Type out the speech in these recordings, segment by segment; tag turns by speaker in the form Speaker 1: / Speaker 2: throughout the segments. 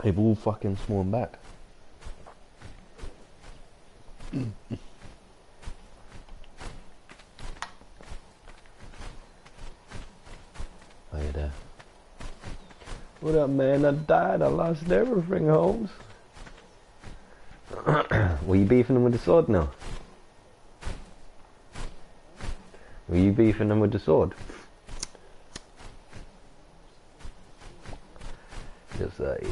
Speaker 1: They've all fucking spawned back. Oh, you're there. What up, man? I died. I lost everything, Holmes. Were you beefing them with the sword now? Were you beefing them with the sword? Just like...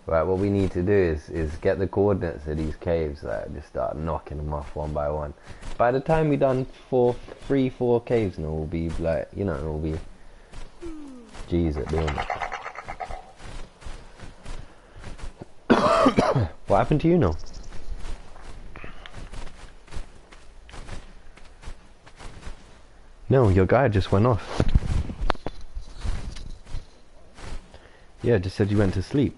Speaker 1: Right, what we need to do is get the coordinates of these caves, like, just start knocking them off one by one. By the time we done 4 caves now, we'll be like, you know, we'll be G's at doing it. What happened to you now? No, your guy just went off. Yeah, just said you went to sleep.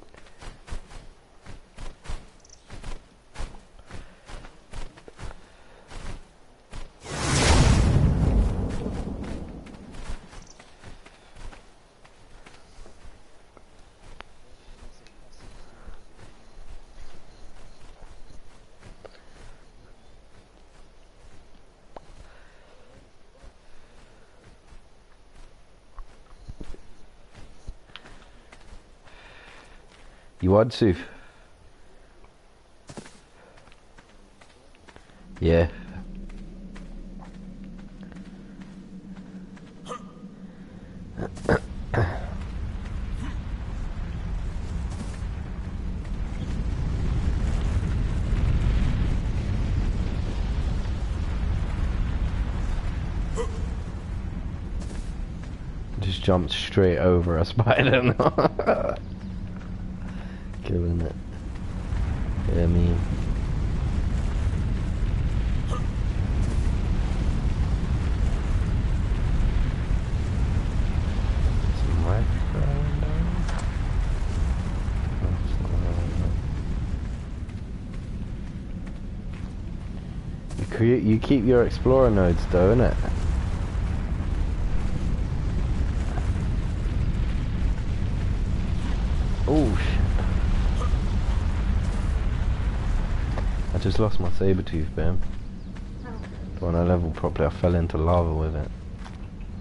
Speaker 1: You what, Suf? Yeah. Just jumped straight over a spider. Killing it. Yeah, I mean. Some microphone down. You keep your explorer nodes though, innit? Oh shit. I just lost my saber tooth, Bam. When I leveled properly, I fell into lava with it.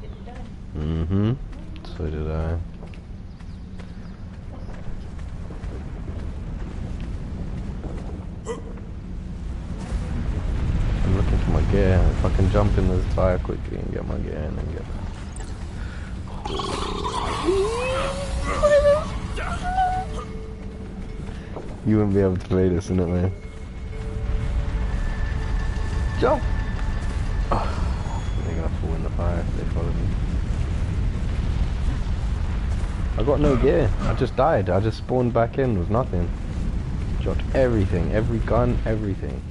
Speaker 2: Did you die?
Speaker 1: Mm-hmm. So did I. I'm looking for my gear. If I can jump in the tire quickly and get my gear in and get You wouldn't be able to play this, innit, man? Jump! Oh, they're gonna fall in the fire if they follow me. I got no gear. I just died. I just spawned back in with nothing. Dropped everything. Every gun, everything.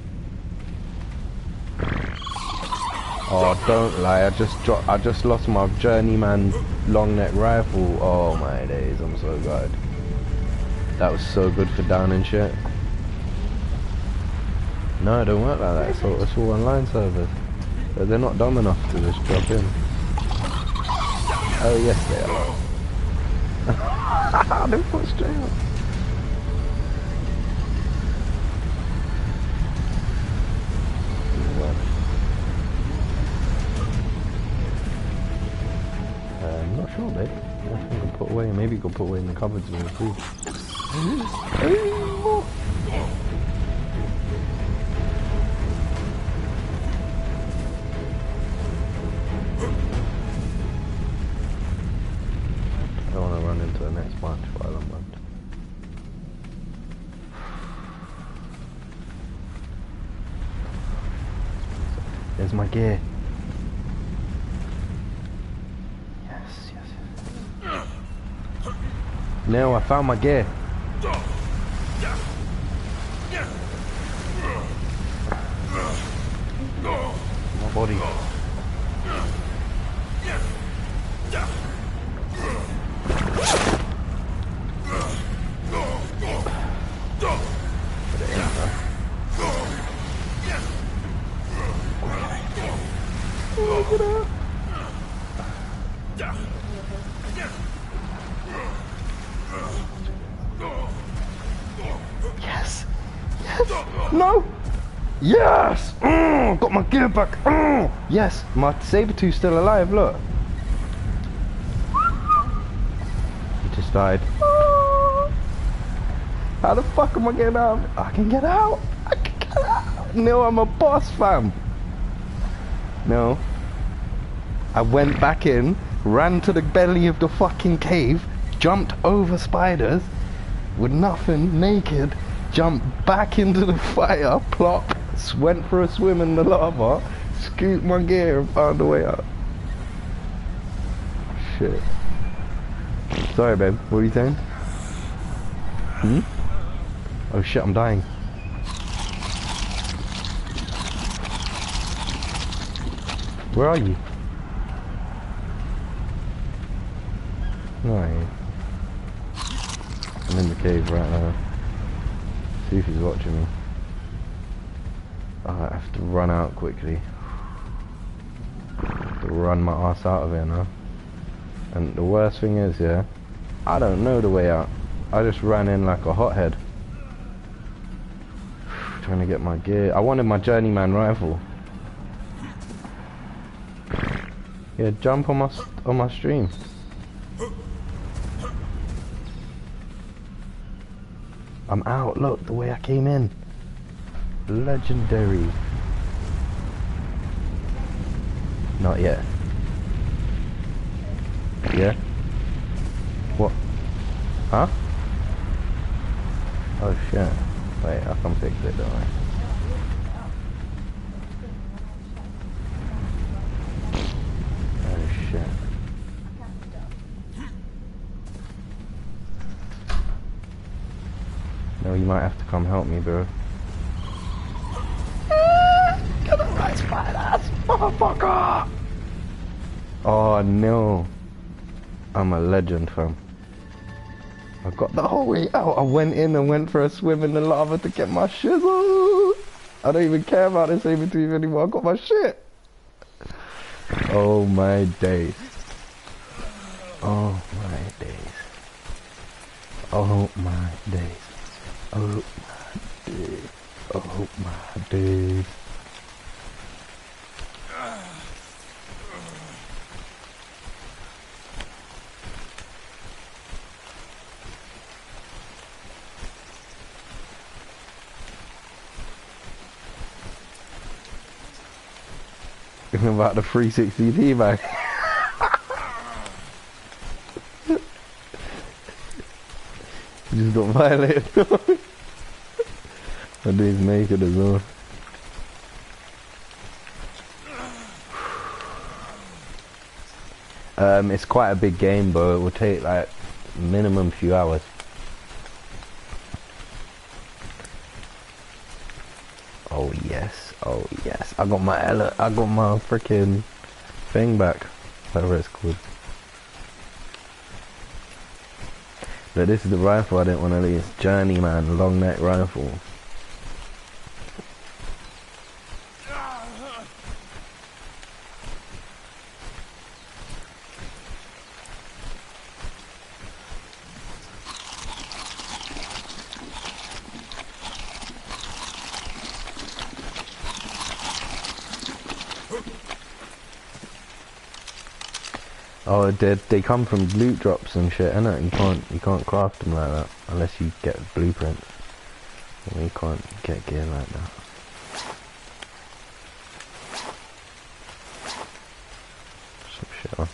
Speaker 1: Oh, don't lie. I just lost my journeyman long neck rifle. Oh my days, I'm so glad. That was so good for down and shit. No, it don't work like that. It's all online servers. But they're not dumb enough to just drop in. Oh yes they are. They put straight up. I'm not sure, babe. I think I'll put away. Maybe go put away in the cupboards with the food. I don't want to run into the next bunch while I'm bumped. There's my gear. Yes. No, I found my gear. My body. Get out. No! Yes! Got my gear back. Yes, my saber-tooth's still alive, look. He just died. How the fuck am I getting out? I can get out. I can get out. No, I'm a boss, fam. No. I went back in, ran to the belly of the fucking cave, jumped over spiders with nothing, naked, jumped back into the fire, plop, went for a swim in the lava, scooped my gear and found a way out. Shit. Sorry, babe. What were you saying? Oh shit, I'm dying. Where are you? No, I ain't. I'm in the cave right now. See if he's watching me. Oh, I have to run out quickly. I have to run my ass out of here now. And the worst thing is, yeah, I don't know the way out. I just ran in like a hothead. Trying to get my gear. I wanted my journeyman rifle. Yeah, jump on my stream. I'm out. Look, the way I came in. Legendary. Not yet. Yeah? What? Huh? Oh shit. Wait, I can fix it, don't I? Oh shit. No, you might have to come help me, bro. Get the right spiders, motherfucker! Oh no. I'm a legend, fam. I got the whole way out. I went in and went for a swim in the lava to get my shizzle. I don't even care about this saber-tooth anymore. I got my shit. Oh my days. Oh my days. Oh my days. Oh my days. Oh my days. About the 360 man. Just got violated. My day's naked as well. It's quite a big game, but it will take like minimum few hours. Oh yes, oh yes. I got my freaking thing back. Whatever it's called. But this is the rifle I didn't want to leave. Journeyman long neck rifle. Oh, they come from loot drops and shit, innit? You can't craft them like that unless you get blueprints. You can't get gear like that. Some shit on.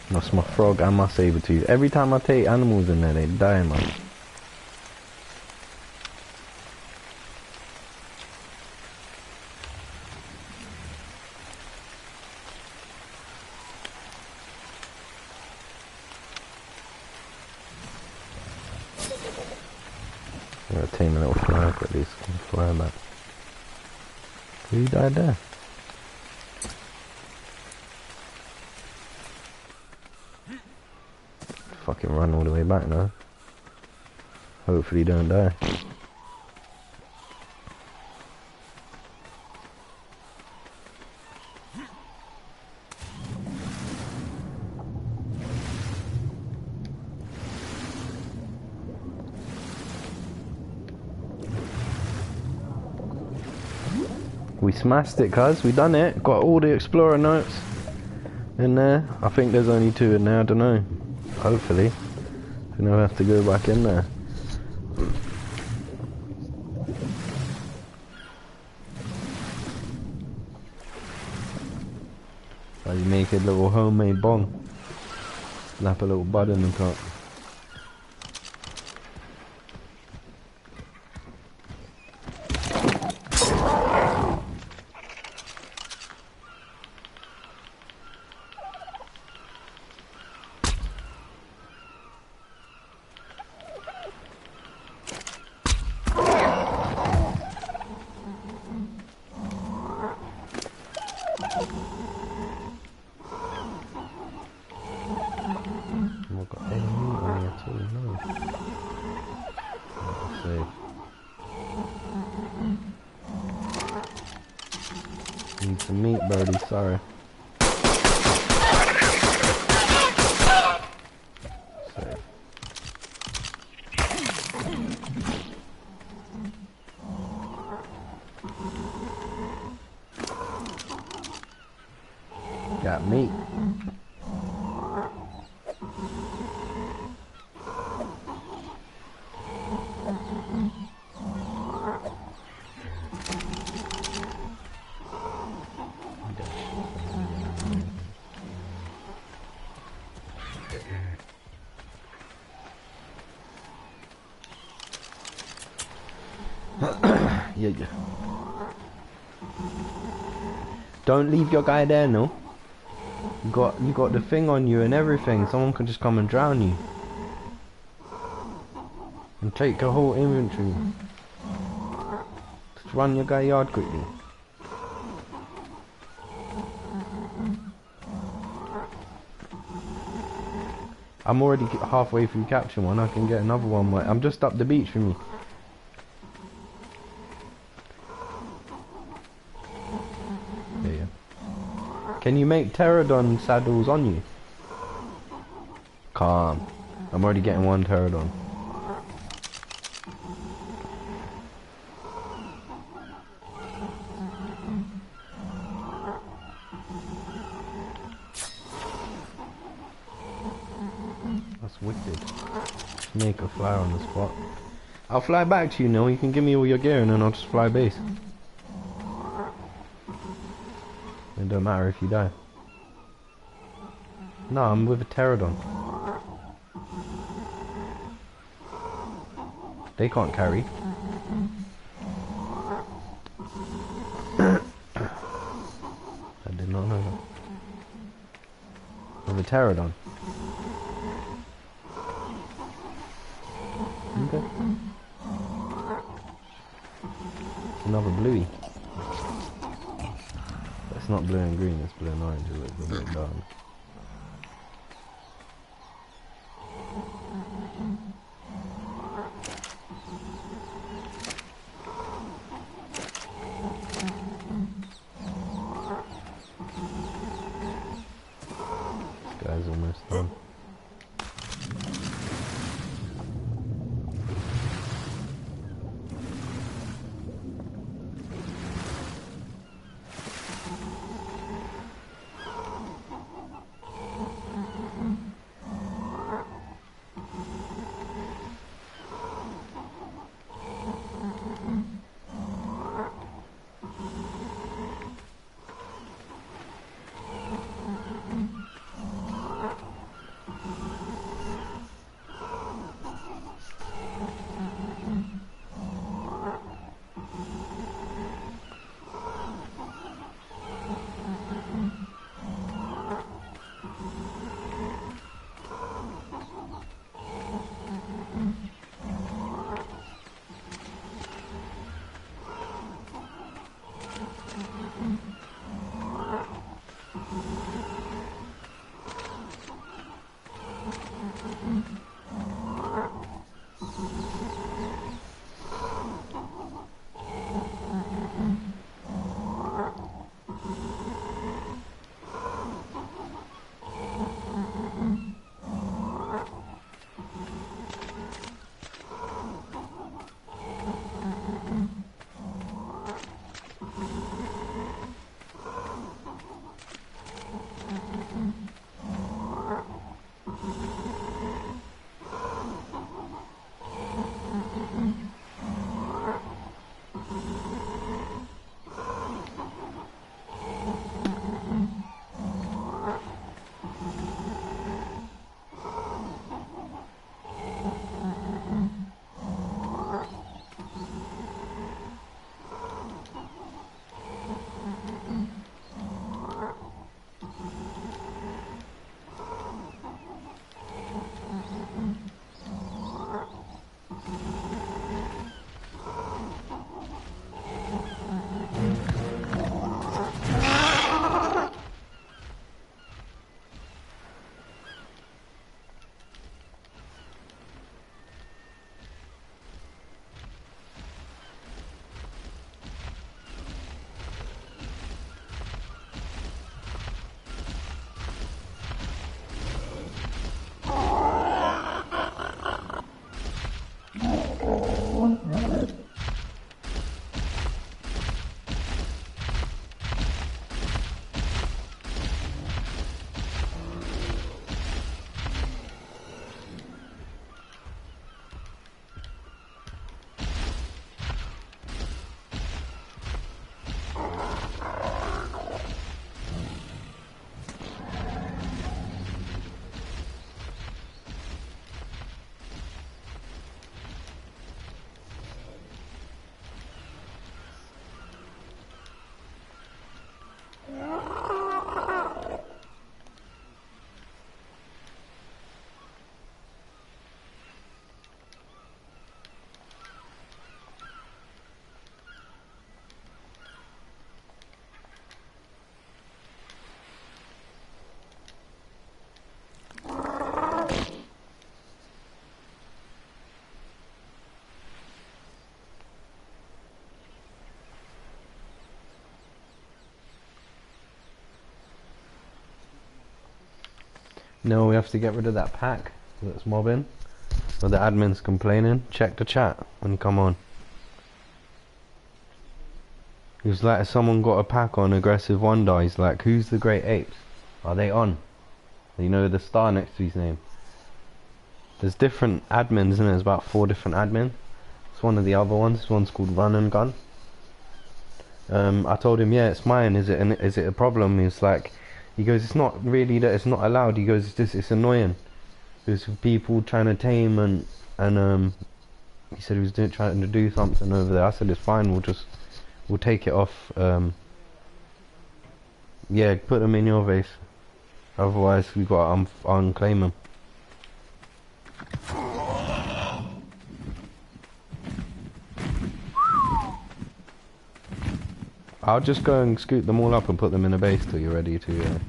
Speaker 1: That's my frog and my saber-tooth. Every time I take animals in there, they die, man. I'm gonna tame a little fly quickly, so I can fly back. Who died there? Fucking run all the way back now. Hopefully don't die. smashed it, cuz. We done it. Got all the explorer notes in there. I think there's only 2 in there. I don't know. Hopefully. We don't have to go back in there. So you make a little homemade bong. Slap a little bud in the top. Need some meat, birdie, sorry. Safe. Got meat. Yeah. Don't leave your guy there, no. You got the thing on you and everything. Someone could just come and drown you. And take your whole inventory. Just run your guy yard quickly. I'm already halfway through capturing one. I can get another one. I'm just up the beach from you. Can you make pterodon saddles on you? Can't. I'm already getting one pterodon. That's wicked. Make a fly on the spot. I'll fly back to you, Neil. You can give me all your gear and then I'll just fly base. It don't matter if you die. No, I'm with a pterodon. They can't carry. I did not know that. With a pterodon. Okay. Another bluey. It's not blue and green, it's blue and orange, it's a bit dark. This guy's almost done. No, we have to get rid of that pack that's mobbing. Or the admin's complaining. Check the chat when you come on. He was like, someone got a pack on Aggressive Wonder. He's like, who's the Great Apes? Are they on? You know the star next to his name. There's different admins, and there's about 4 different admins. It's one of the other ones. This one's called Run and Gun. I told him, yeah, it's mine. Is it a problem? He's like, he goes, it's not really that it's not allowed. He goes, it's annoying. There's people trying to tame and he said he was trying to do something over there. I said it's fine. We'll take it off. Yeah, put them in your vase. Otherwise, we got to unclaim them. I'll just go and scoop them all up and put them in a base till you're ready to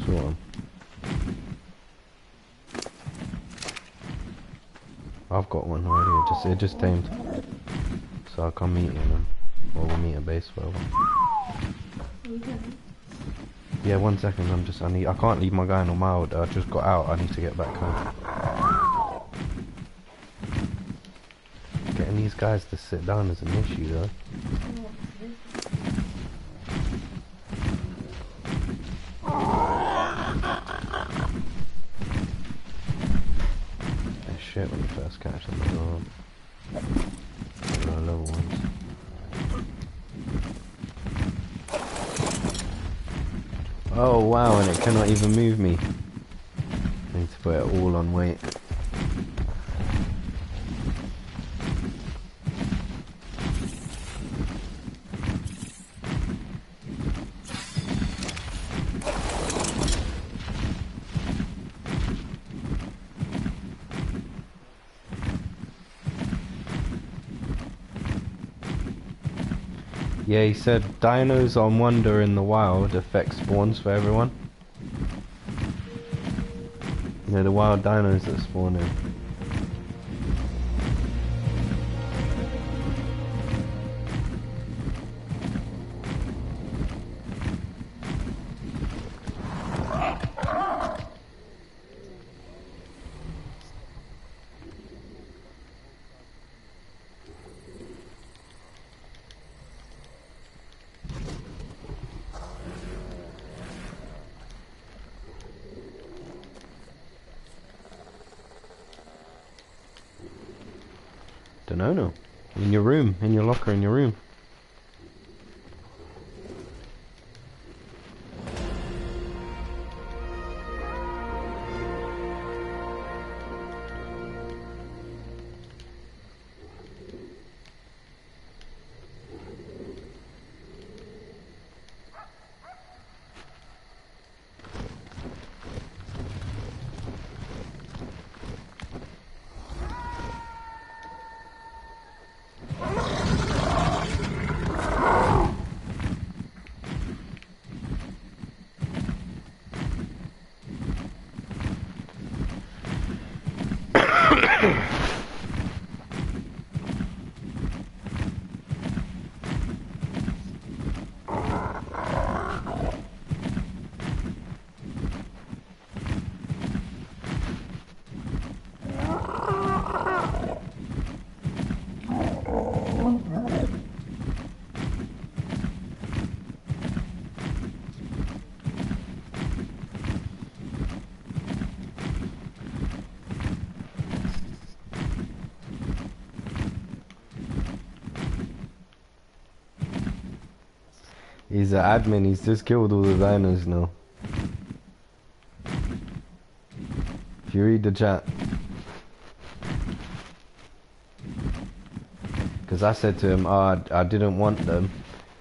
Speaker 1: sort them. I've got one already. It just tamed. So I'll come meet him, or we'll meet a base whatever. Yeah, 1 second. I can't leave my guy in a mile. I just got out. I need to get back home. Getting these guys to sit down is an issue, though. Shit when you first catch them as well. Level ones. Oh wow, and it cannot even move me. I need to put it all on weight. Yeah, he said dinos on Wonder in the wild affect spawns for everyone. You know, the wild dinos that spawn in. No. In your room, in your locker, in your room. He's an admin, he's just killed all the dinos now. If you read the chat. Because I said to him, oh, I didn't want them.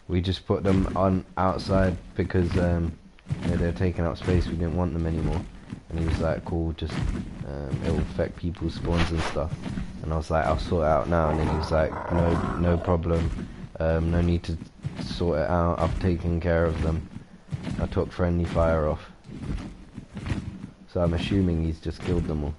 Speaker 1: We just put them on outside because they're taking up space, we didn't want them anymore. And he was like, cool, just it'll affect people's spawns and stuff. And I was like, I'll sort it out now. And then he was like, no problem. No need to sort it out, I've taken care of them. I took friendly fire off. So I'm assuming he's just killed them all.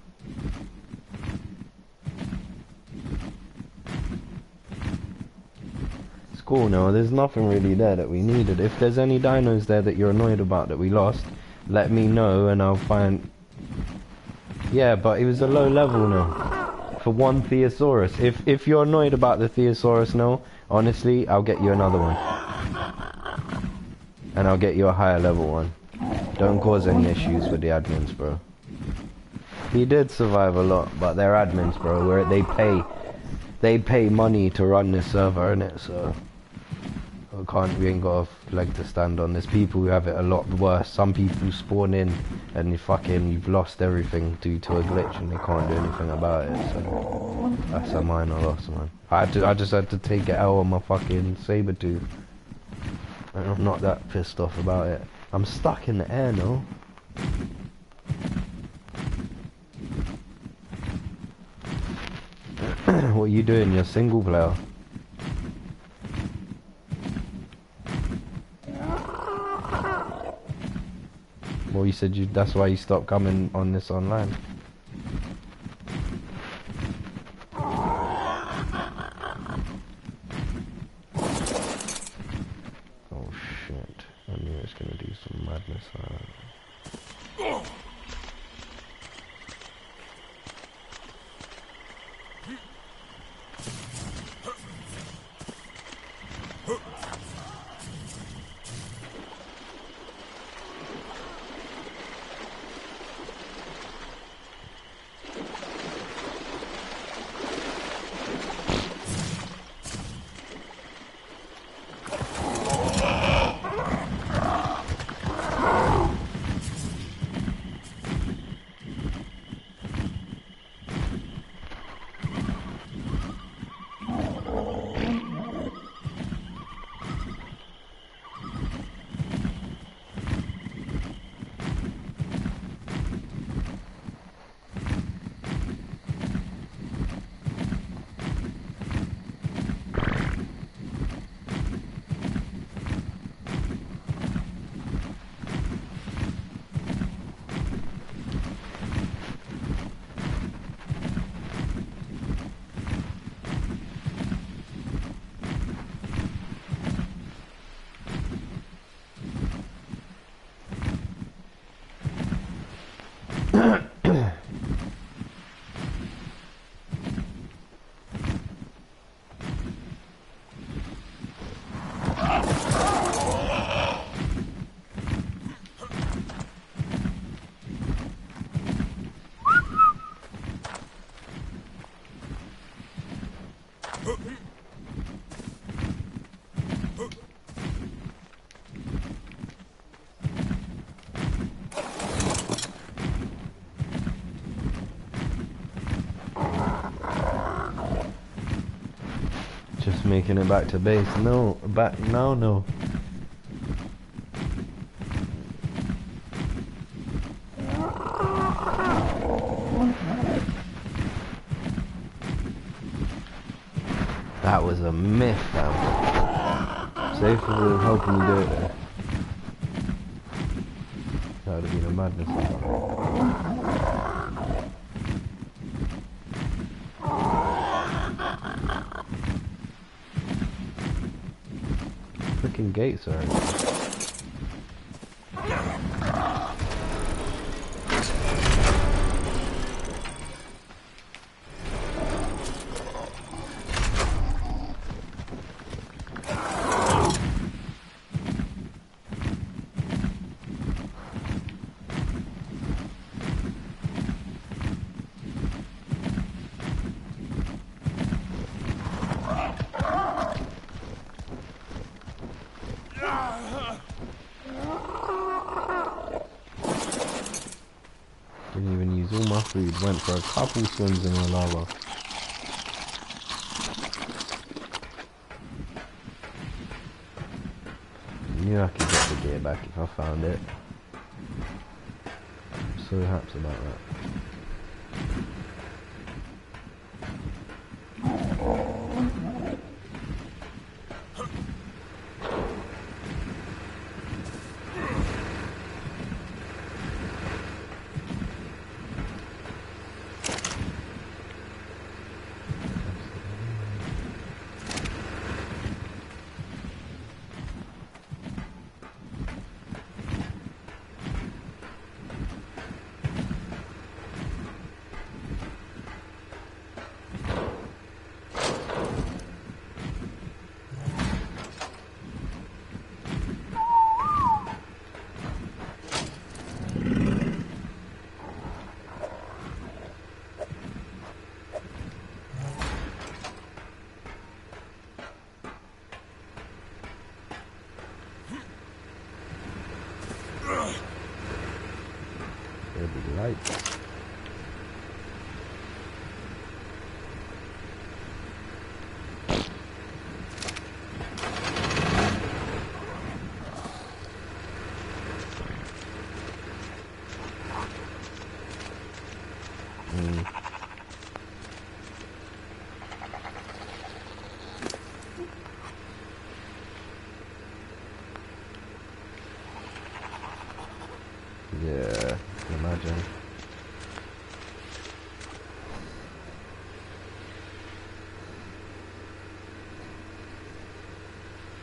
Speaker 1: It's cool now, there's nothing really there that we needed. If there's any dinos there that you're annoyed about that we lost, let me know and I'll find Yeah, but it was a low level now. For one Theosaurus. If you're annoyed about the Theosaurus now, honestly, I'll get you another one. And I'll get you a higher level one. Don't cause any issues with the admins, bro. He did survive a lot, but they're admins, bro. Where they pay money to run this server, innit? So we ain't got a leg to stand on. There's people who have it a lot worse. Some people spawn in and you've lost everything due to a glitch and they can't do anything about it. So that's a minor loss, man. I just had to take it out on my fucking saber tooth. And I'm not that pissed off about it. I'm stuck in the air now. What are you doing? You're single player. Well, you said that's why you stopped coming on this online. Oh shit, I knew it was gonna do some madness like that. Just making it back to base. No, back now, no. That was a myth, man. Safe for helping you do it there. That would have been a madness. Freaking gates are open. Didn't even use all my food. Went for a couple swims in the lava. Knew I could get the gear back if I found it. I'm so happy about that. It'll be lights. Yeah, imagine.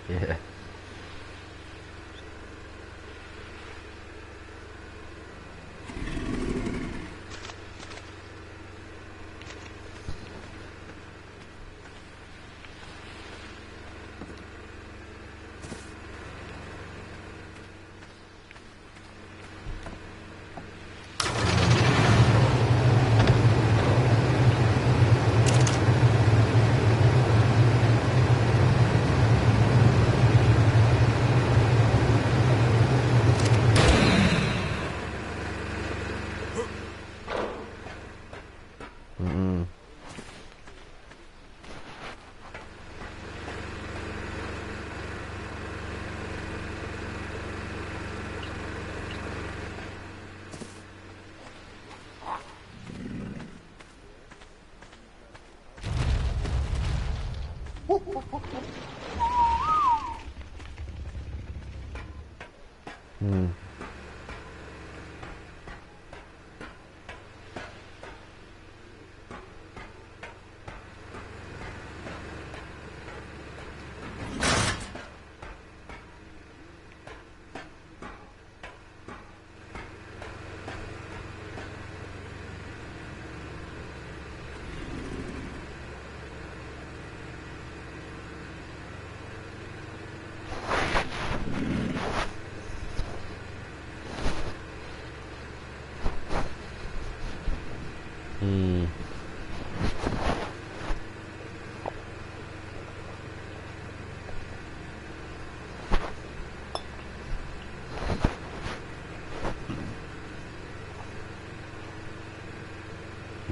Speaker 1: Yeah.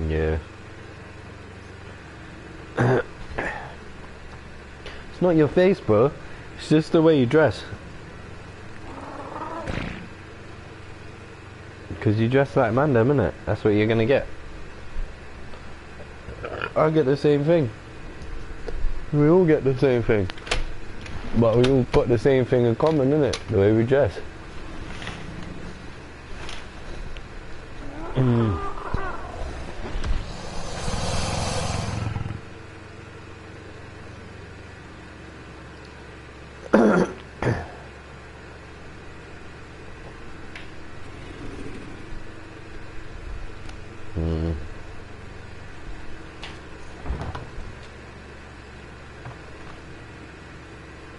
Speaker 1: Yeah. It's not your face, bro. It's just the way you dress. Because you dress like Mandem, innit? That's what you're gonna get. I get the same thing. We all get the same thing. But we all put the same thing in common, innit? The way we dress.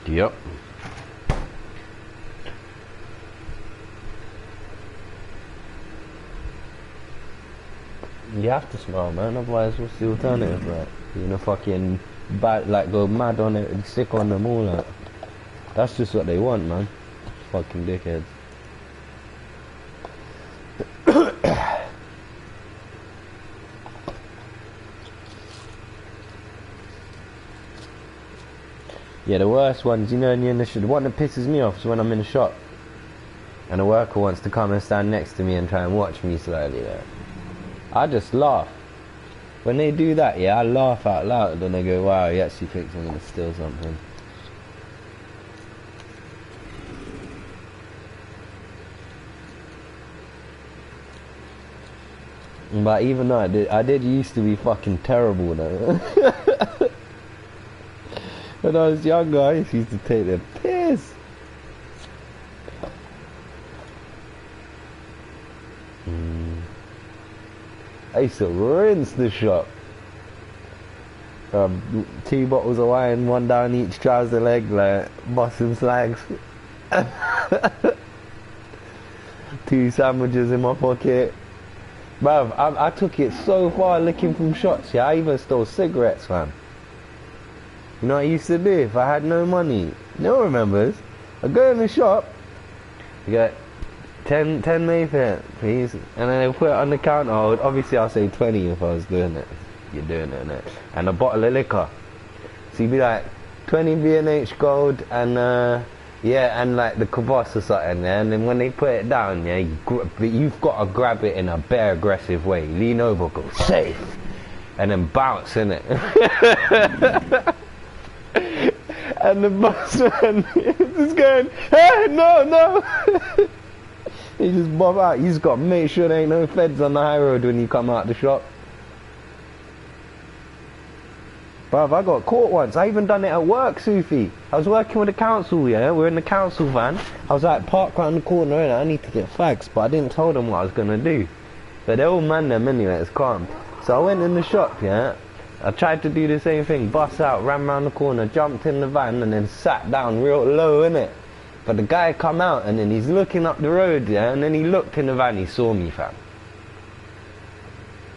Speaker 1: Yep. You have to smile, man. Otherwise, what's the alternative, right? You're gonna fucking bad, like go mad on it and sick on them all. Like. That's just what they want, man. Fucking dickheads. Yeah, the worst ones, you know, the one that pisses me off is when I'm in a shop and a worker wants to come and stand next to me and try and watch me slowly there. I just laugh. When they do that, yeah, I laugh out loud and I go, wow, he actually thinks I'm going to steal something. But even though I did used to be fucking terrible though. When I was younger, I used to take the piss. I used to rinse the shop. 2 bottles of wine, 1 down each trouser leg, like busting slags. 2 sandwiches in my pocket. Bruv, I took it so far licking from shots, yeah, I even stole cigarettes, fam. You know what I used to do if I had no money? No one remembers. I go in the shop, I go, 10 Mayfair, please. And then they put it on the counter. Obviously, I'll say 20 if I was doing it. You're doing it, innit? And a bottle of liquor. So you'd be like, 20 B&H Gold and, yeah, and like the kvass or something, yeah? And then when they put it down, yeah, you've got to grab it in a bare aggressive way. Lean over, go, safe. And then bounce, innit? And the bossman is going, hey, no. He just bob out. You just got to make sure there ain't no feds on the high road when you come out the shop. Bruv, I got caught once. I even done it at work, Sufi. I was working with the council, yeah? We're in the council van. I was like parked around the corner and I need to get fags, but I didn't tell them what I was going to do. But they're all man them anyway, it's calm. So I went in the shop, yeah? I tried to do the same thing, bust out, ran round the corner, jumped in the van and then sat down real low, innit? But the guy come out and then he's looking up the road, yeah? And then he looked in the van, he saw me, fam.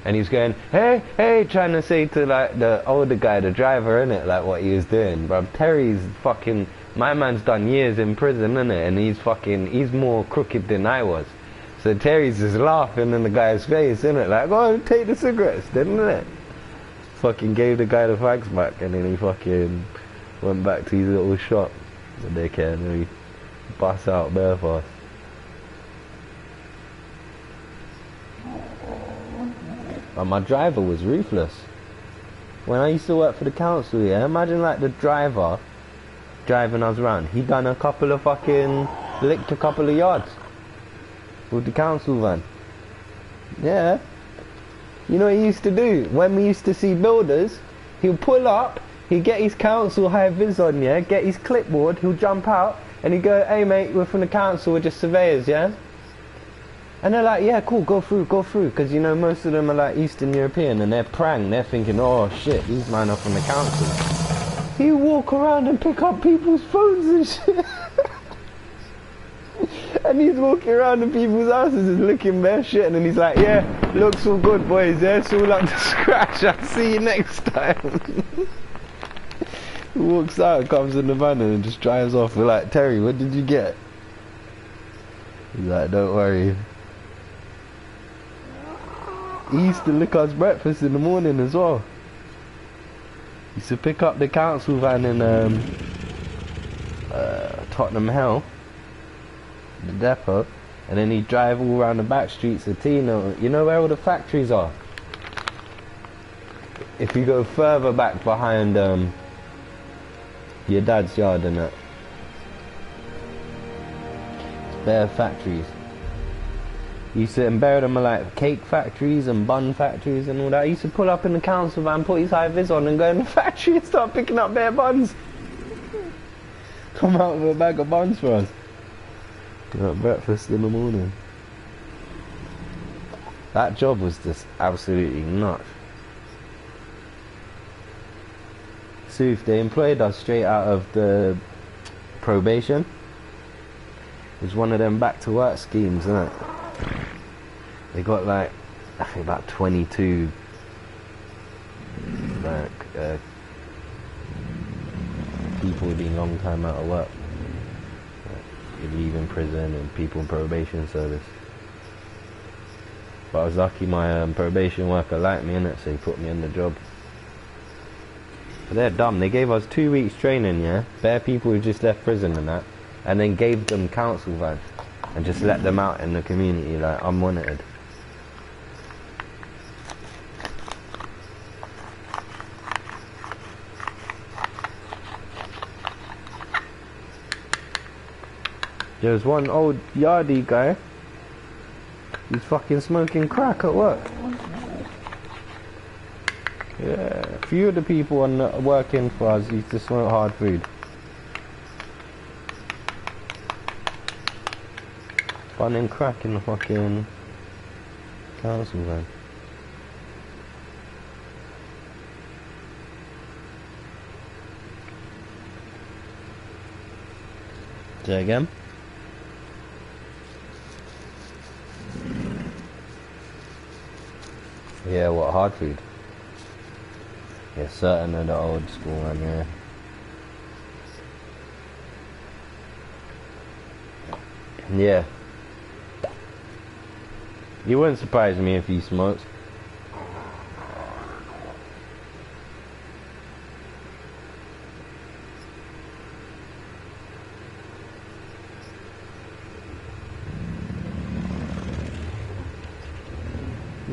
Speaker 1: And he was going, hey, trying to say to like the older guy, the driver, innit, like what he was doing. Bruv, Terry's fucking, my man's done years in prison, innit, and he's more crooked than I was. So Terry's just laughing in the guy's face, innit, like, go on, take the cigarettes, didn't it? Fucking gave the guy the fags back, and then he fucking went back to his little shop. The dickhead, and then he bust out bare fast. But my driver was ruthless. When I used to work for the council, yeah, imagine like the driver driving us around. He done licked a couple of yards with the council van. Yeah. You know what he used to do? When we used to see builders, he'll pull up, he'd get his council high vis on, yeah, get his clipboard, he'll jump out, and he'd go, hey mate, we're from the council, we're just surveyors, yeah? And they're like, yeah, cool, go through, because you know most of them are like Eastern European and they're prang, they're thinking, oh shit, these men are from the council. He walk around and pick up people's phones and shit. And he's walking around in people's houses and looking bare shit, and then he's like, yeah, looks all good boys, yeah, it's all up to scratch, I'll see you next time. He walks out, comes in the van and just drives off. We're like, Terry, what did you get? He's like, don't worry. He used to lick us breakfast in the morning as well. He used to pick up the council van in Tottenham Hell, the depot, and then he'd drive all around the back streets of Tino. You know where all the factories are? If you go further back behind your dad's yard and that, bare factories. He used to embedded them like cake factories and bun factories and all that. He used to pull up in the council van, put his high vis on and go in the factory and start picking up bare buns. Come out with a bag of buns for us. Got breakfast in the morning. That job was just absolutely nuts. Soof, they employed us straight out of the probation. It was one of them back to work schemes, isn't it? They got like, I think about 22 like people who've been long time out of work, like, leaving prison and people in probation service. But I was lucky my probation worker liked me, innit, so he put me in the job. But they're dumb. They gave us 2 weeks training, yeah, bare people who just left prison and that, and then gave them council vans and just let them out in the community like unmonitored. There was one old yardie guy, he's fucking smoking crack at work. Yeah, a few of the people on working for us used to smoke hard food. Bunning crack in the fucking council van. Say again? Yeah, what, hard food? Yeah, certain of the old school one, yeah. Yeah. You wouldn't surprise me if he smokes.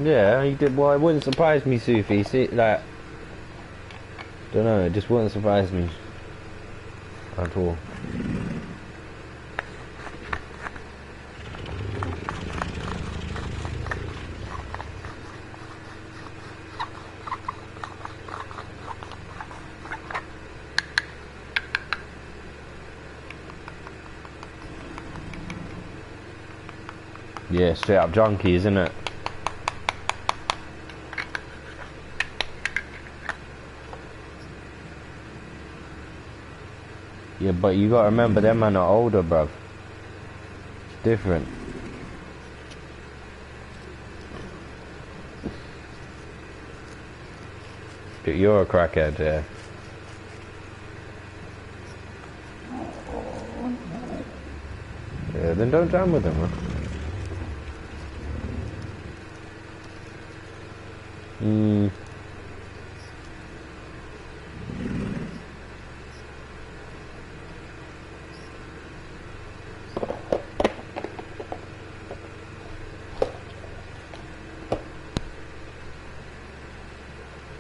Speaker 1: Yeah, he did. Well, it wouldn't surprise me, Sufi. See, like, don't know. It just wouldn't surprise me at all. Yeah, straight up junkie, isn't it? Yeah, but you gotta remember, them man are older, bruv. It's different. You're a crackhead, yeah. Yeah, then don't jam with him, man.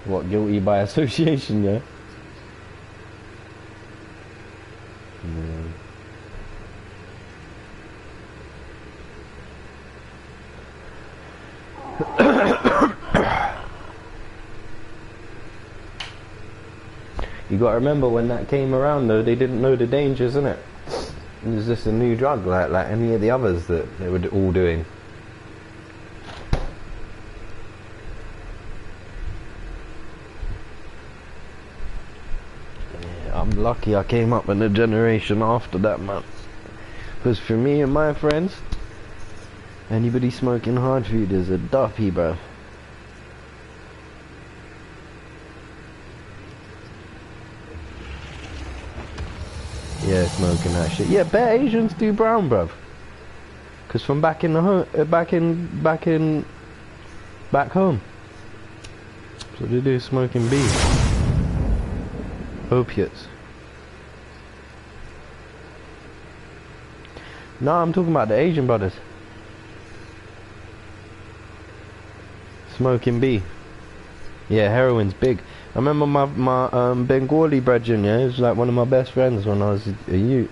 Speaker 1: What, guilty by association, yeah? You gotta remember, when that came around though, they didn't know the dangers, innit? It was just a new drug, like any of the others that they were all doing. Yeah, I'm lucky I came up in the generation after that, man. Because for me and my friends, anybody smoking hard food is a duffy, bro. Yeah, smoking that shit. Yeah, bare Asians do brown, bruv. Cause from back in the back home. So they do smoking beef. Opiates. No, I'm talking about the Asian brothers. Smoking B. Yeah, heroin's big. I remember my Bengali brethren, yeah, he was like one of my best friends when I was a youth.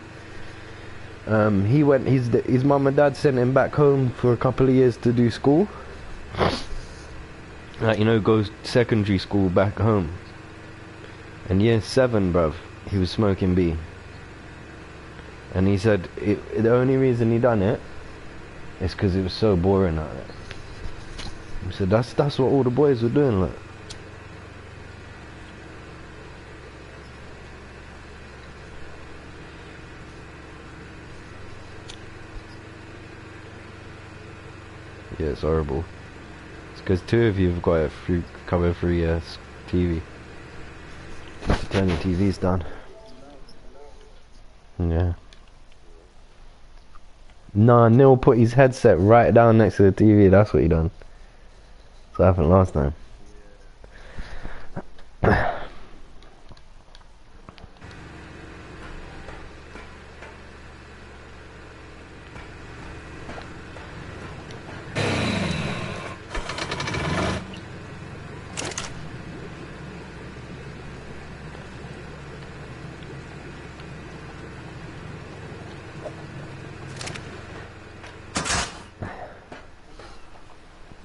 Speaker 1: He went, his mum and dad sent him back home for a couple of years to do school. Like, you know, go secondary school back home. And year 7, bruv, he was smoking B. And he said the only reason he done it is because it was so boring out there. He said that's what all the boys were doing, like. Yeah, it's horrible. It's because 2 of you have got it covered through your TV. Turn your TV's down. Yeah. Nah, Neil put his headset right down next to the TV. That's what he done. So happened last time.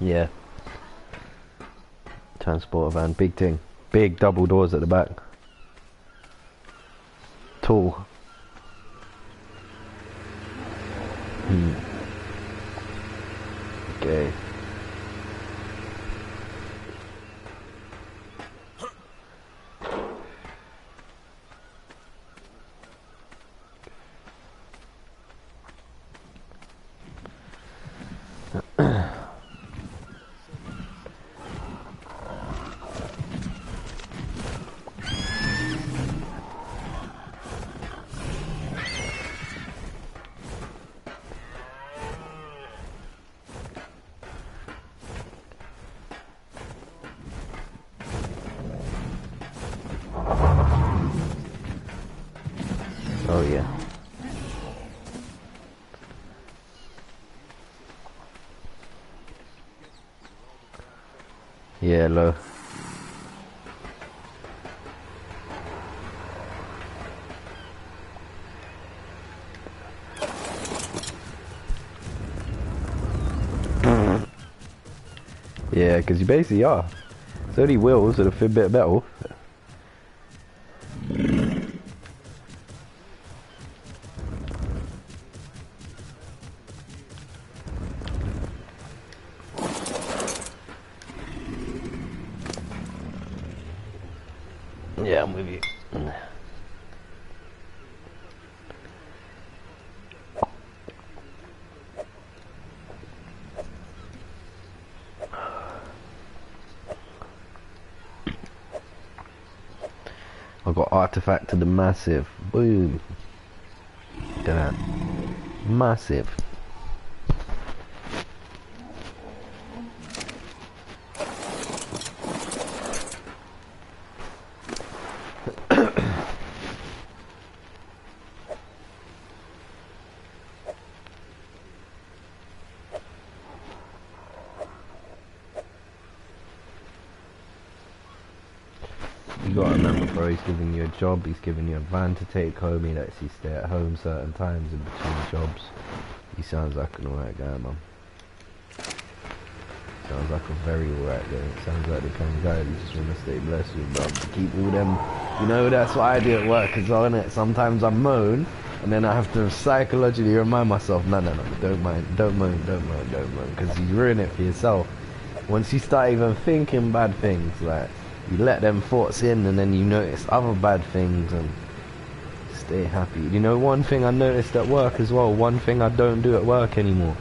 Speaker 1: Yeah. Transporter van, big thing. Big double doors at the back. Tall. Okay. yeah. Yeah, low. Yeah, because you basically are. It's only wheels with a thin bit of metal. Yeah, I'm with you. I got artifact to the massive. Boom. Look at that. Massive. You gotta remember, bro, he's giving you a job, he's giving you a van to take home, he lets you stay at home certain times in between jobs. He sounds like an alright guy, man. Sounds like a very alright guy. Sounds like the kind of guy that just wanna stay blessed with, bro. To keep all them, you know, that's what I do at work as well, innit? Sometimes I moan, and then I have to psychologically remind myself, no, don't moan, because you ruin it for yourself. Once you start even thinking bad things, like, you let them thoughts in and then you notice other bad things and stay happy. You know, one thing I noticed at work as well, one thing I don't do at work anymore.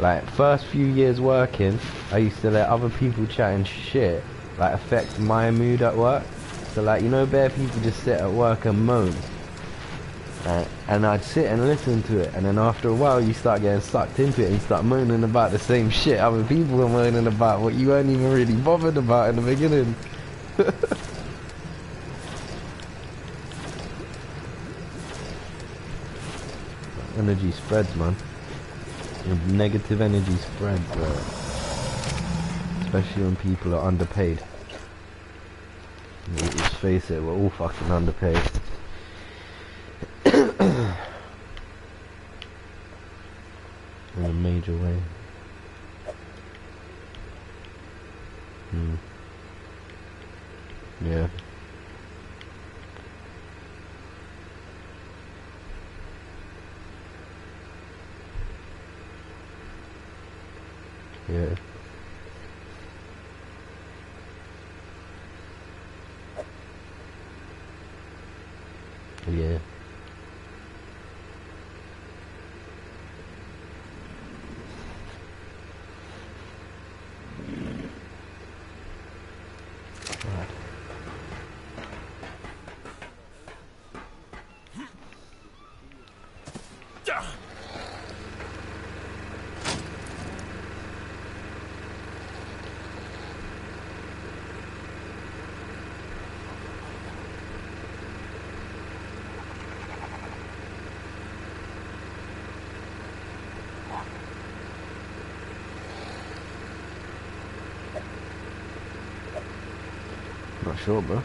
Speaker 1: Like, first few years working, I used to let other people chatting shit, like, affect my mood at work. So, like, you know, bare people just sit at work and moan. And I'd sit and listen to it, and then after a while you start getting sucked into it and you start moaning about the same shit other people are moaning about, what you weren't even really bothered about in the beginning. Energy spreads, man. Your negative energy spreads, especially when people are underpaid. Let's face it, we're all fucking underpaid. In a major way. Yeah. Yeah. Yeah. Not sure, bro.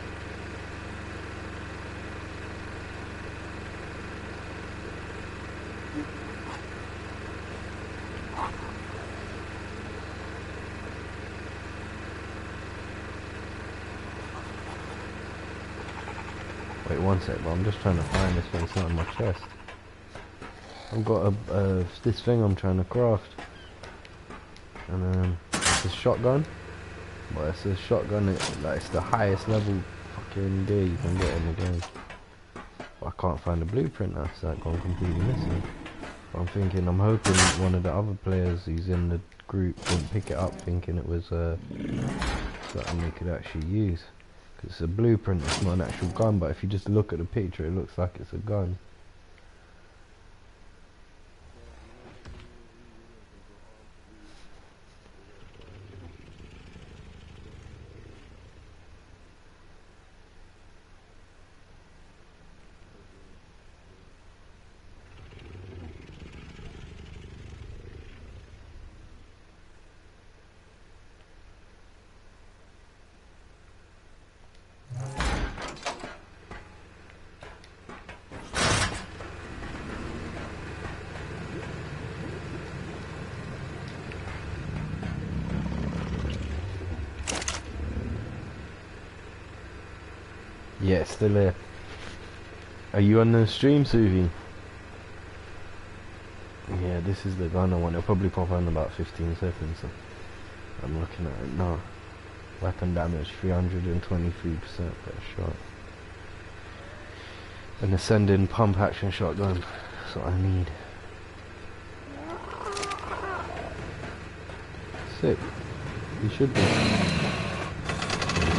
Speaker 1: Wait one sec, bro. I'm just trying to find this thing. It's not in my chest. I've got this thing I'm trying to craft, and it's a shotgun. But it's a shotgun. It's the highest level fucking gear you can get in the game. But I can't find the blueprint now, so it's gone completely missing. But I'm thinking, I'm hoping one of the other players who's in the group didn't pick it up, thinking it was something they could actually use. Because it's a blueprint, it's not an actual gun, but if you just look at the picture, it looks like it's a gun. Yeah, it's still here. Are you on the stream, Suvi? Yeah, this is the gun I want. It'll probably pop on in about 15 seconds. So I'm looking at it now. Weapon damage 323% per shot. An ascending pump action shotgun. That's what I need. Sick. You should be.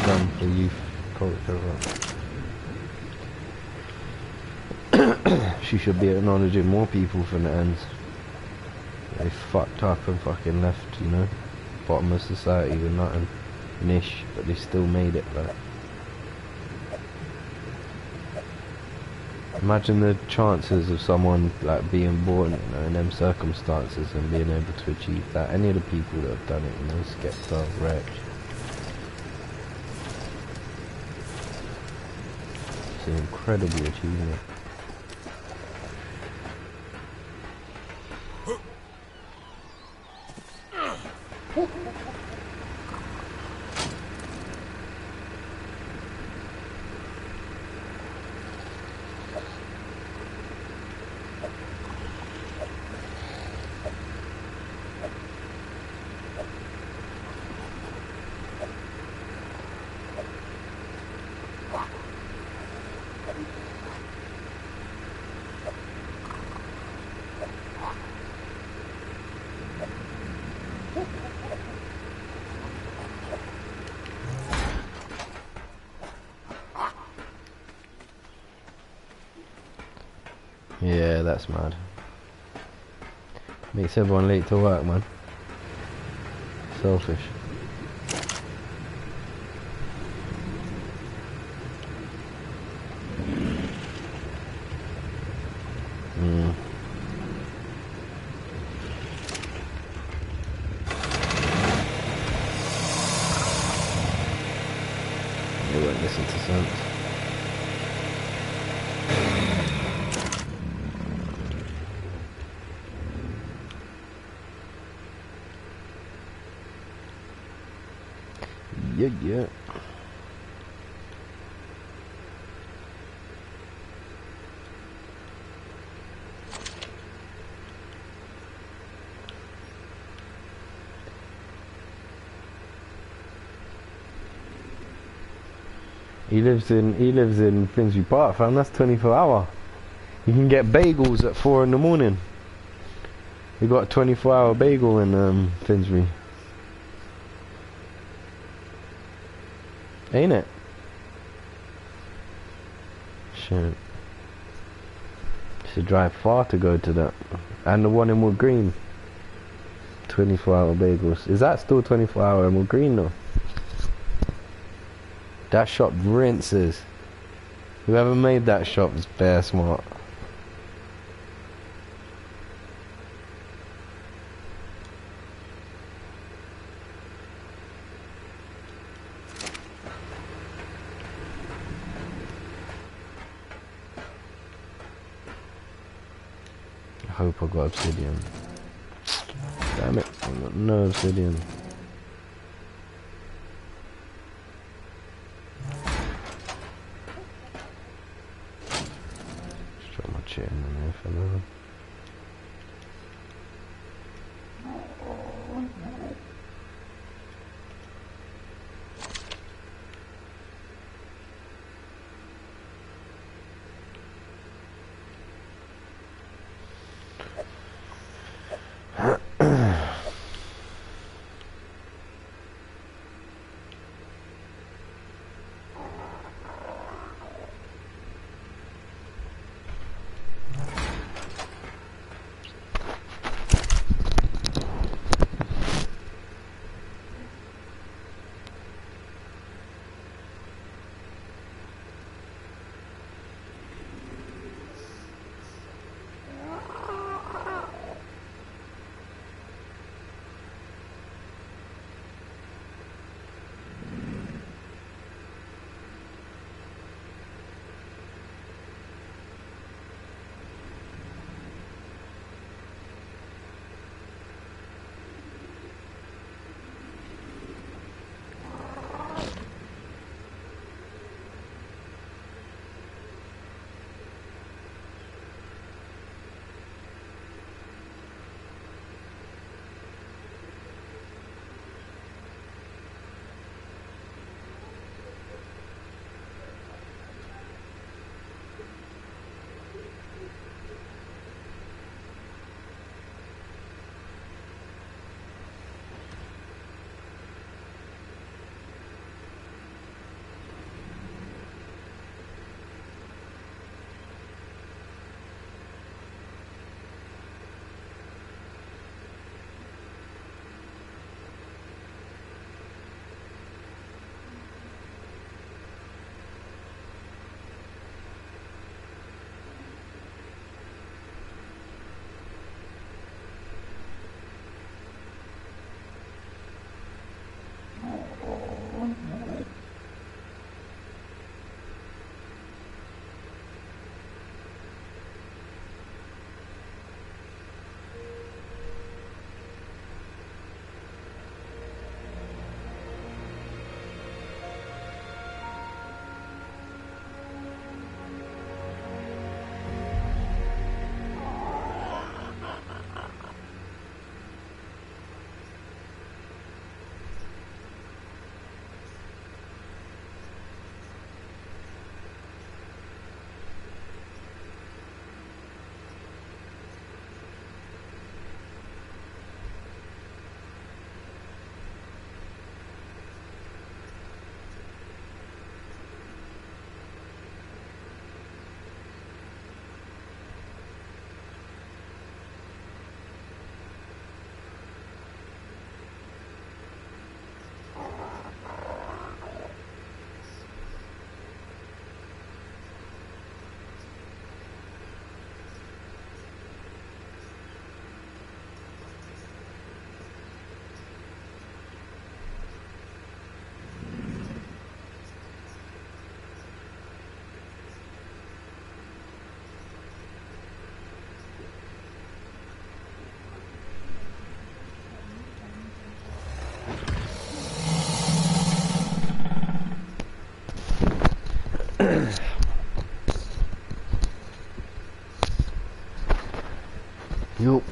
Speaker 1: Gun for youth. She should be acknowledging more people from the ends. They fucked up and fucking left, you know, bottom of society with nothing niche, but they still made it. Like, imagine the chances of someone like being born, you know, in them circumstances and being able to achieve that. Any of the people that have done it, you know, Skepta, Wretch. It's an incredible achievement. Yeah, that's mad. Makes everyone late to work, man. Selfish. They won't listen to sense. Yeah. He lives in Finsbury Park, fam. That's 24-hour. You can get bagels at 4 in the morning. We got a 24-hour bagel in Finsbury. Ain't it? Shit. Should drive far to go to that. And the one in Wood Green. 24-hour bagels. Is that still 24-hour in Wood Green though? That shop rinses. Whoever made that shop is bare smart. I hope I got obsidian. Damn it, I got no obsidian. Just try my chin in there for now. Yup.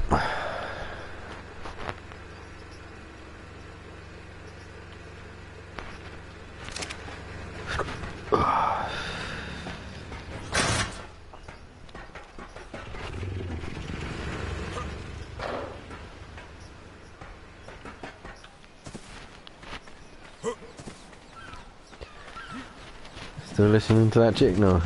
Speaker 1: Still listening to that chick now?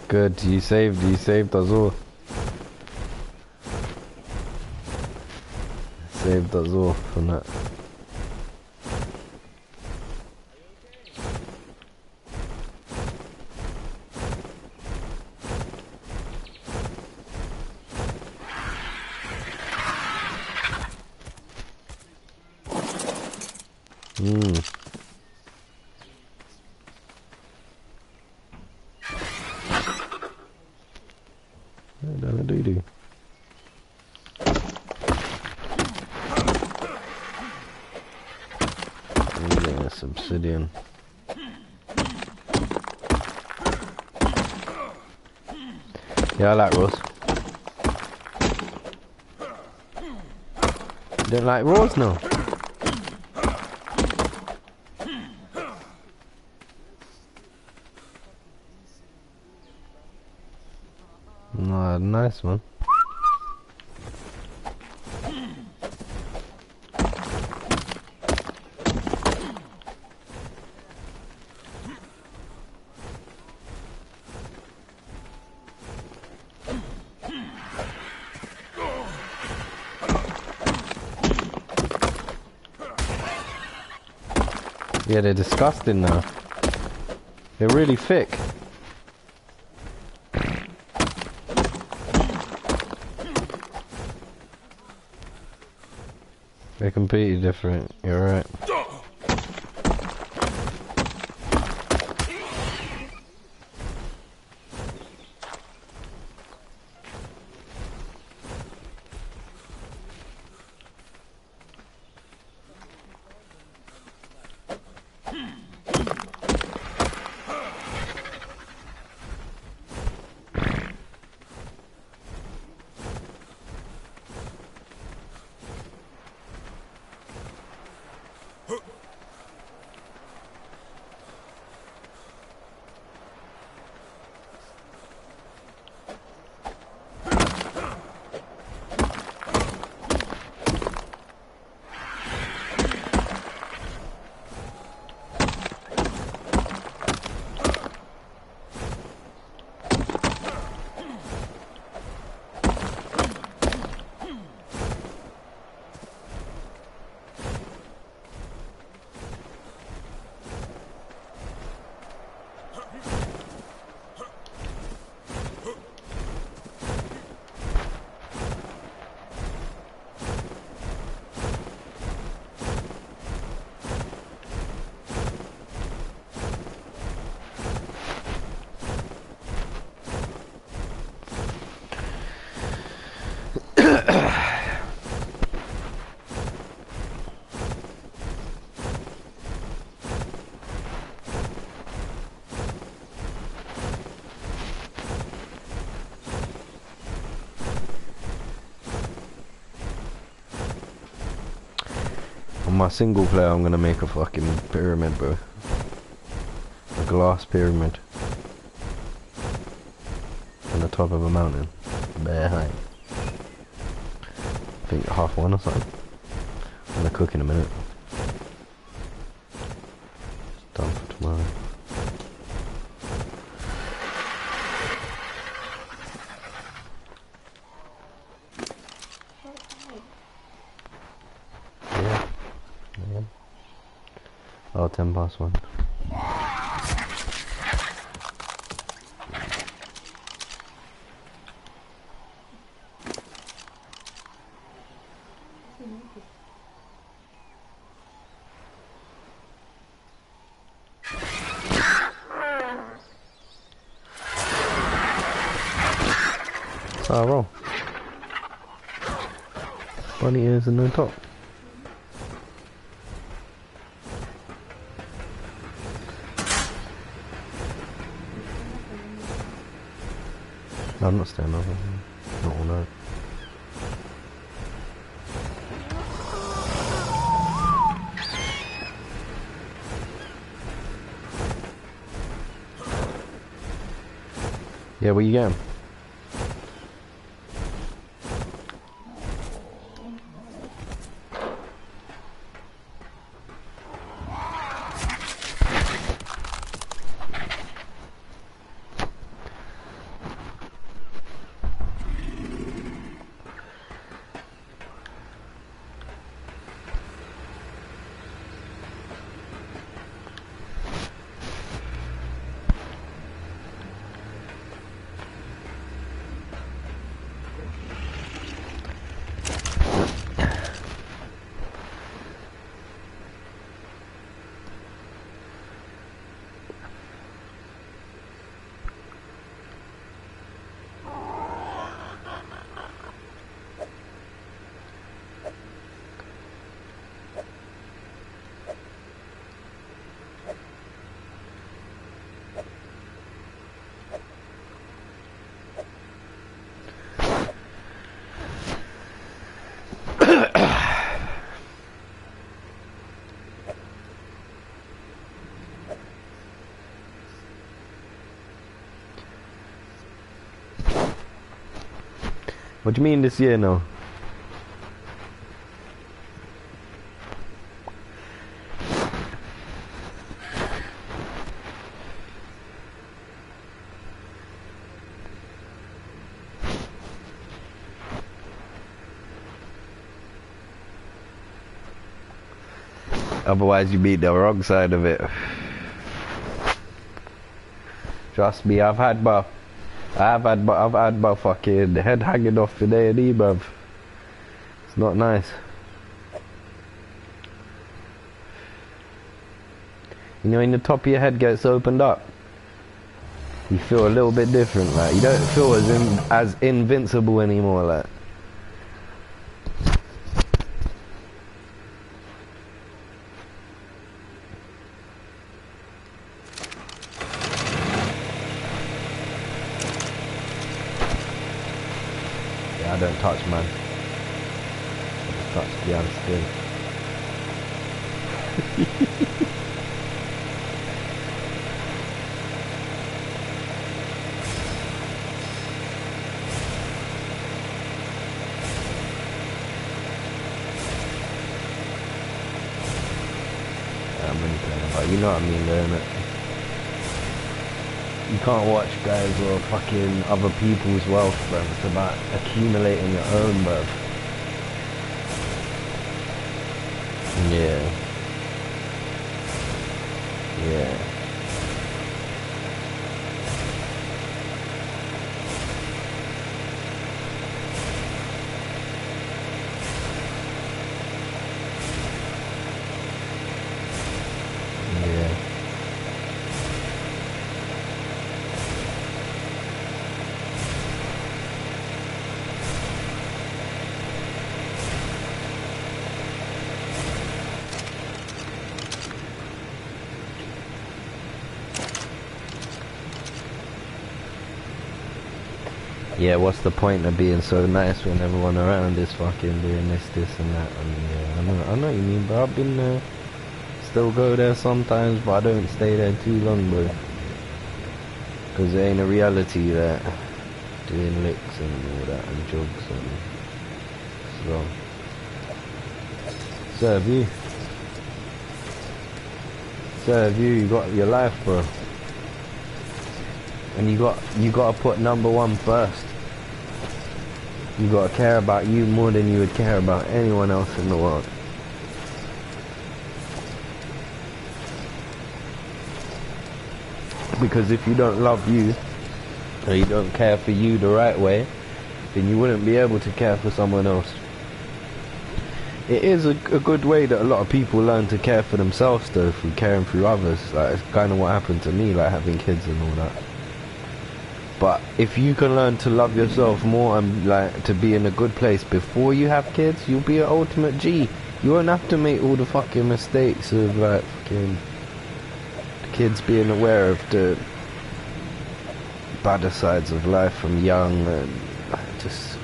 Speaker 1: Good, you saved us all. Saved us all from that. Doo-doo. Yes, obsidian. Yeah, I like Rose. You don't like Rose, no? No, nice one. Yeah, they're disgusting now. They're really thick. They're completely different, you're right. On my single player, I'm gonna make a fucking pyramid, bro. A glass pyramid. On the top of a mountain. Bare height. I think half one or something. I'm gonna cook in a minute. Done for tomorrow. 10 past 1. So roll. Bunny ears and no top. No, I'm not staying over. Not all night. Yeah, where you going? What do you mean this year now? Otherwise you beat the wrong side of it. Trust me, I've had my fucking head hanging off the A&E, bruv. It's not nice. You know, when the top of your head gets opened up, you feel a little bit different, like, you don't feel as invincible anymore, like. I don't touch, man. I just touch the other skin. I'm only playing about, you know what I mean, though, innit? You can't watch guys or fucking other people's wealth, bro. It's about accumulating your own, bro. Yeah. Yeah. Yeah. Yeah, what's the point of being so nice when everyone around is fucking doing this and that? And yeah, I know what you mean, but I've been there. Still go there sometimes, but I don't stay there too long, bro. Because there ain't a reality that doing licks and all that and drugs and so. Serve you, you got your life, bro. And you gotta put #1 first. You gotta care about you more than you would care about anyone else in the world. Because if you don't love you, or you don't care for you the right way, then you wouldn't be able to care for someone else. It is a good way that a lot of people learn to care for themselves though, through caring for others. Like, it's kind of what happened to me, like having kids and all that. But if you can learn to love yourself more and like to be in a good place before you have kids, you'll be an ultimate G. You won't have to make all the fucking mistakes of like fucking kids being aware of the badder sides of life from young, and just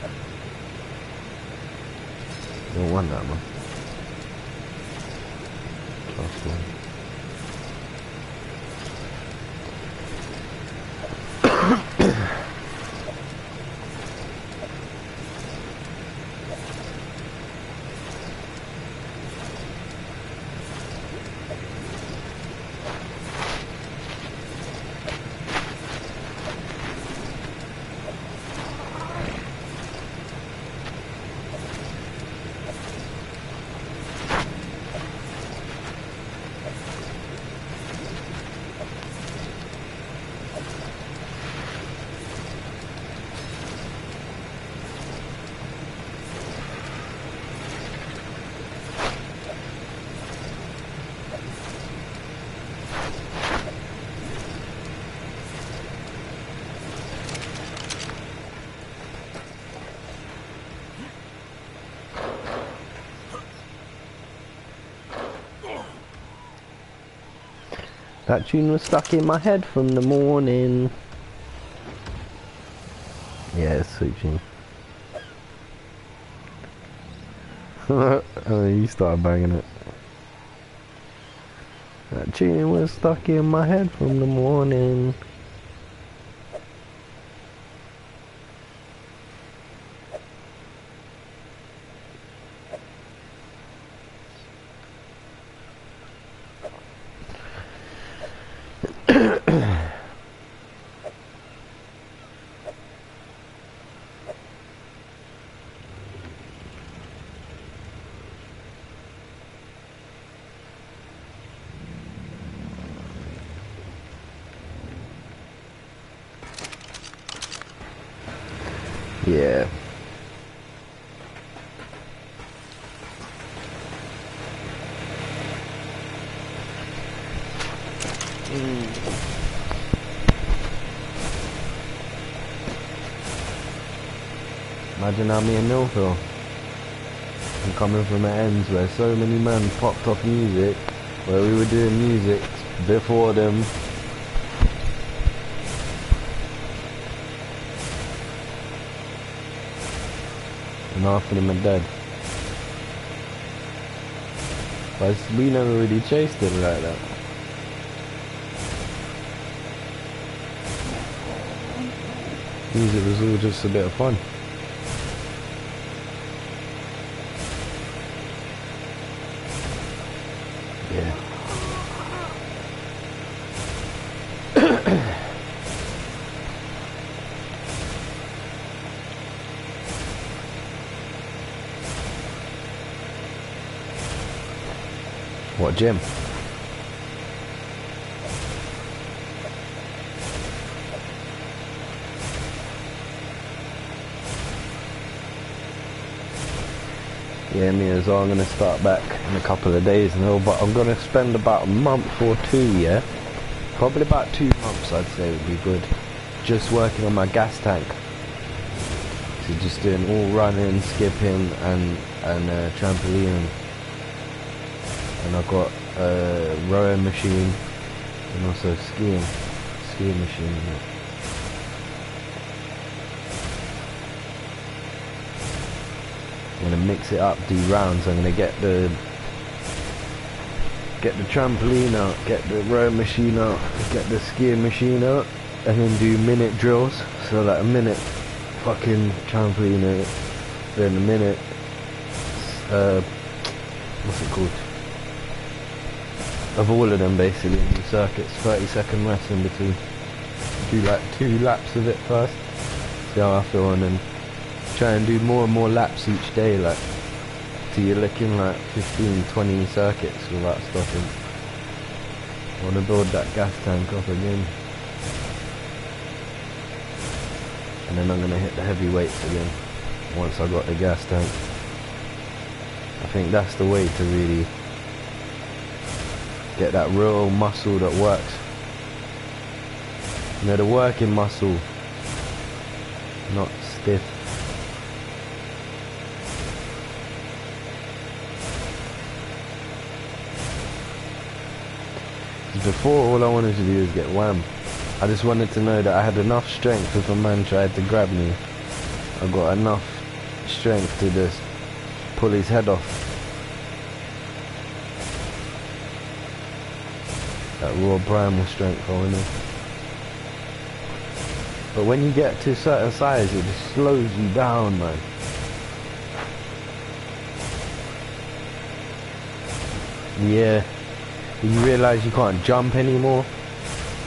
Speaker 1: don't want that, man. Trust me. That tune was stuck in my head from the morning. Yeah, it's a sweet tune. Oh, you started banging it. That tune was stuck in my head from the morning. Yeah. Imagine how me and Neil feel. I'm coming from the ends where so many men popped off music, where we were doing music before them. And half of them are dead. But we never really chased it like that. Music was all just a bit of fun. Yeah. What gym? Yeah, me as well. I'm gonna start back in a couple of days now, but I'm gonna spend about a month or two, yeah? Probably about 2 months I'd say would be good. Just working on my gas tank. So just doing all running, skipping and trampoline. And I've got a rowing machine and also skiing machine. I'm gonna mix it up, do rounds. I'm gonna get the trampoline out, get the rowing machine out, get the skiing machine out, and then do minute drills. So like a minute fucking trampoline, then a minute what's it called? Of all of them basically in the circuits, 30-second rest in between. Do like 2 laps of it first, see how I feel, and then try and do more and more laps each day, like till you're looking like 15-20 circuits without stopping. I want to build that gas tank up again. and then I'm gonna hit the heavy weights again once I got the gas tank. I think that's the way to really get that real muscle that works. You know, the working muscle, not stiff. Before, all I wanted to do was get wham. I just wanted to know that I had enough strength if a man tried to grab me. I got enough strength to just pull his head off. That raw primal strength, I know. But when you get to a certain size, it just slows you down, man. Yeah. You realise you can't jump anymore.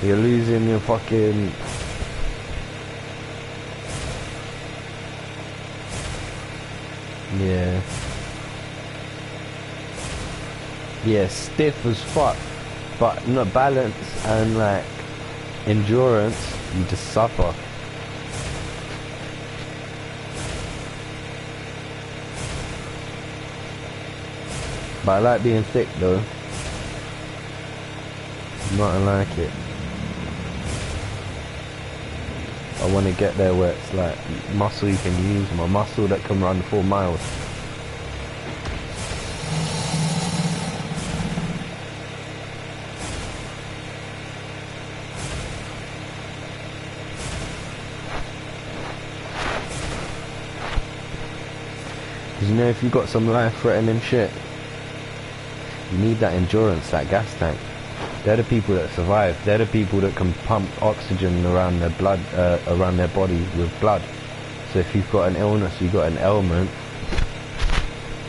Speaker 1: You're losing your fucking... Yeah. Yeah, stiff as fuck. But not balance and like endurance, you just suffer. But I like being thick though. Nothing like it. I want to get there where it's like muscle you can use, my muscle that can run 4 miles. Because you know, if you've got some life-threatening shit, you need that endurance, that gas tank. They're the people that survive. They're the people that can pump oxygen around their blood, around their body with blood. So if you've got an illness, you've got an ailment,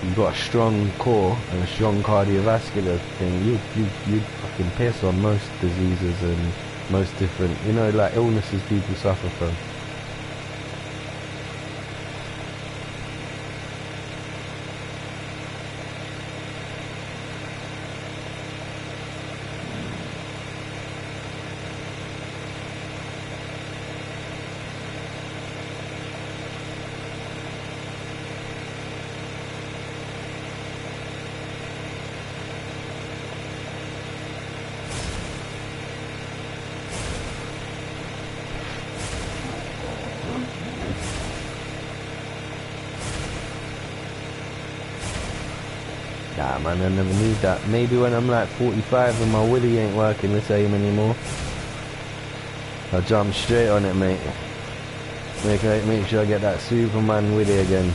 Speaker 1: you've got a strong core and a strong cardiovascular thing, you fucking piss on most diseases and most different, you know, like illnesses people suffer from. Nah man, I never need that. Maybe when I'm like 45 and my willy ain't working the same anymore, I'll jump straight on it, mate. Make sure I get that Superman willy again.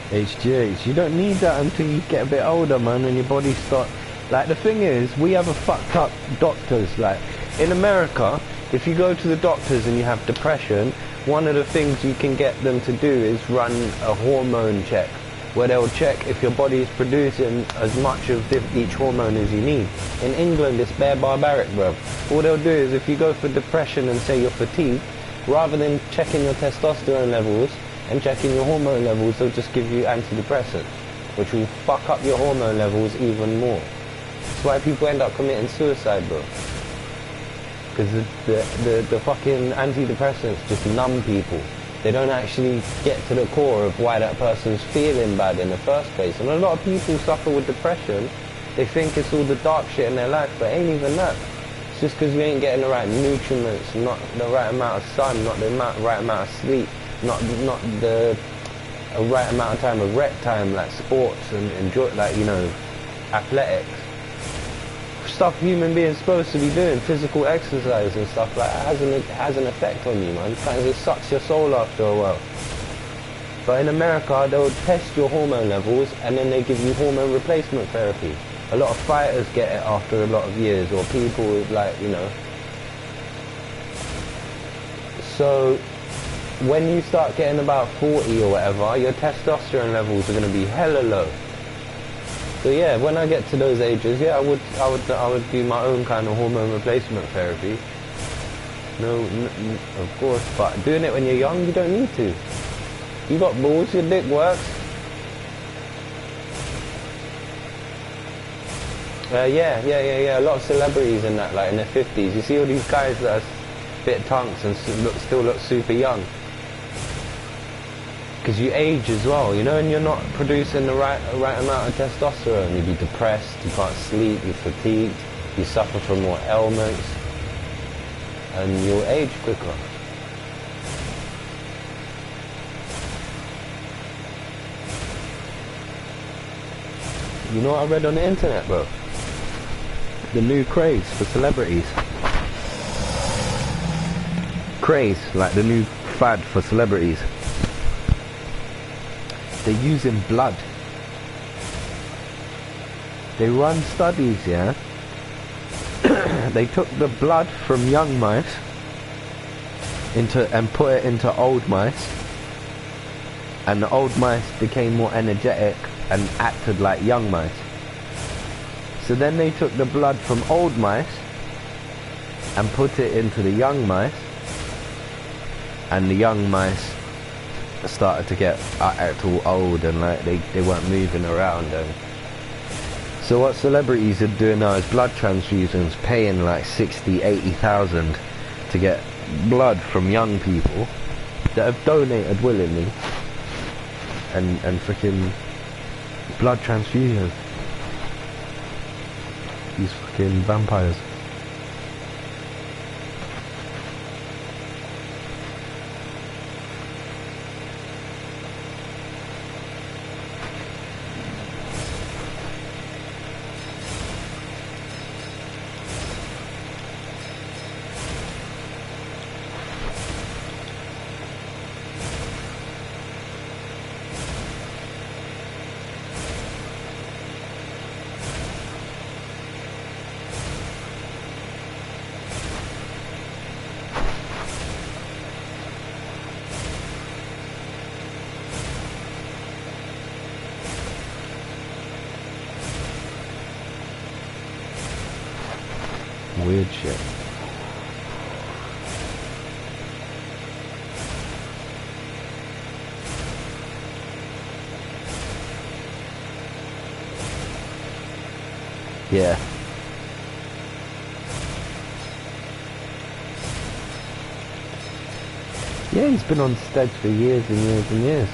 Speaker 1: HGH, you don't need that until you get a bit older, man, and your body start... Like, the thing is, we have a fucked up doctors. Like, in America, if you go to the doctors and you have depression, one of the things you can get them to do is run a hormone check, where they'll check if your body is producing as much of each hormone as you need. In England, it's bare barbaric, bro. All they'll do is, if you go for depression and say you're fatigued, rather than checking your testosterone levels and checking your hormone levels, they'll just give you antidepressants, which will fuck up your hormone levels even more. That's why people end up committing suicide, bro. Because the fucking antidepressants just numb people. They don't actually get to the core of why that person's feeling bad in the first place. And a lot of people suffer with depression. They think it's all the dark shit in their life, but it ain't even that. It's just because you ain't getting the right nutriments, not the right amount of sun, not the right amount of sleep, not the right amount of time of rec time, like sports and enjoy, like, you know, athletics. Stuff human beings supposed to be doing, physical exercise and stuff like that, has an effect on you, man. Because it sucks your soul after a while. But in America, they'll test your hormone levels and then they give you hormone replacement therapy. A lot of fighters get it after a lot of years, or people like, you know. So when you start getting about 40 or whatever, your testosterone levels are going to be hella low. So yeah, when I get to those ages, yeah, I would do my own kind of hormone replacement therapy. No, of course, but doing it when you're young, you don't need to. You got balls, your dick works. Yeah. A lot of celebrities in that, like in their 50s. You see all these guys that are bit tunks and still look super young. Because you age as well, you know, and you're not producing the right amount of testosterone. You'll be depressed, you can't sleep, you're fatigued, you suffer from more ailments, and you'll age quicker. You know what I read on the internet, bro? The new craze for celebrities. Craze, like the new fad for celebrities. They're using blood. They run studies, yeah? They took the blood from young mice and put it into old mice, and the old mice became more energetic and acted like young mice. So then they took the blood from old mice and put it into the young mice, and the young mice started to act all old, and like they weren't moving around. And so what celebrities are doing now is blood transfusions, paying like 60,000-80,000 to get blood from young people that have donated willingly, and freaking blood transfusions. These fucking vampires. Weird shit. Yeah. Yeah, he's been on stage for years and years and years.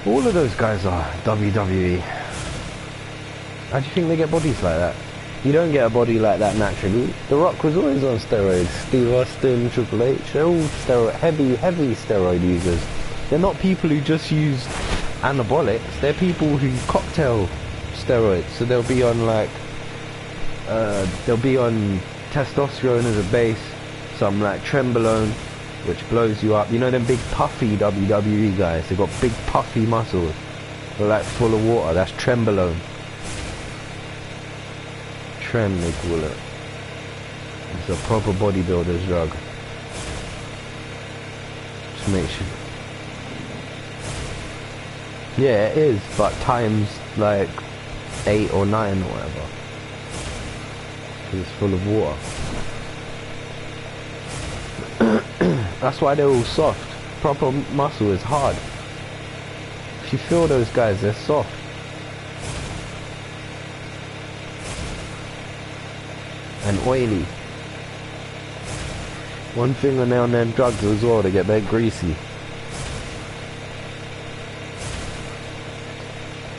Speaker 1: All of those guys are WWE. How do you think they get bodies like that? You don't get a body like that naturally. The Rock was always on steroids. Steve Austin, Triple H, they're all heavy steroid users. They're not people who just use anabolics. They're people who cocktail steroids. So they'll be on like, they'll be on testosterone as a base, some like Trembolone, which blows you up. You know them big puffy WWE guys? They've got big puffy muscles. They're like full of water. That's Trembolone. Trem, they call it. It's a proper bodybuilder's drug. Just make sure. Yeah, it is, but times like 8 or 9 or whatever. Because it's full of water. That's why they're all soft. Proper muscle is hard. If you feel those guys, they're soft. And oily. One thing when they're on their drugs as well, they get very greasy.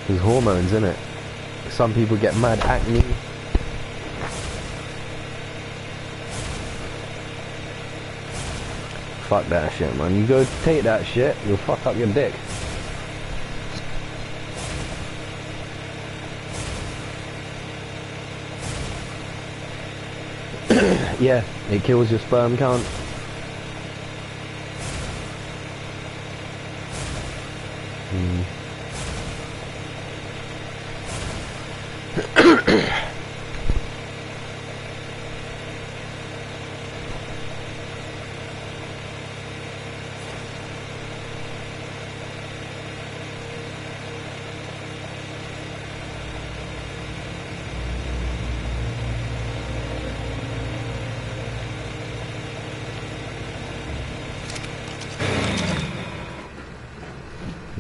Speaker 1: There's hormones in it. Some people get mad acne. Fuck that shit, man. You go take that shit, you'll fuck up your dick. Yeah, it kills your sperm count.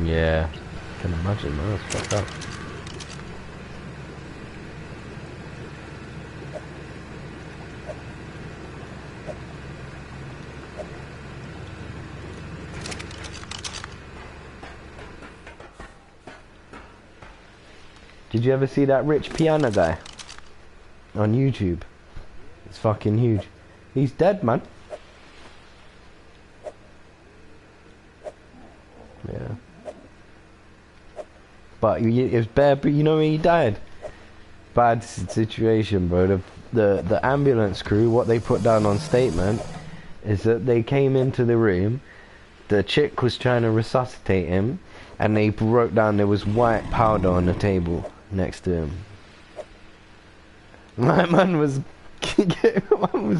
Speaker 1: Yeah, I can imagine, man, that's fucked up. Did you ever see that rich piano guy on YouTube? It's fucking huge. He's dead, man. Yeah. But it's bad. But you know when he died? Bad situation, bro. The ambulance crew, what they put down on statement is that they came into the room. The chick was trying to resuscitate him, and they wrote down there was white powder on the table next to him. My man was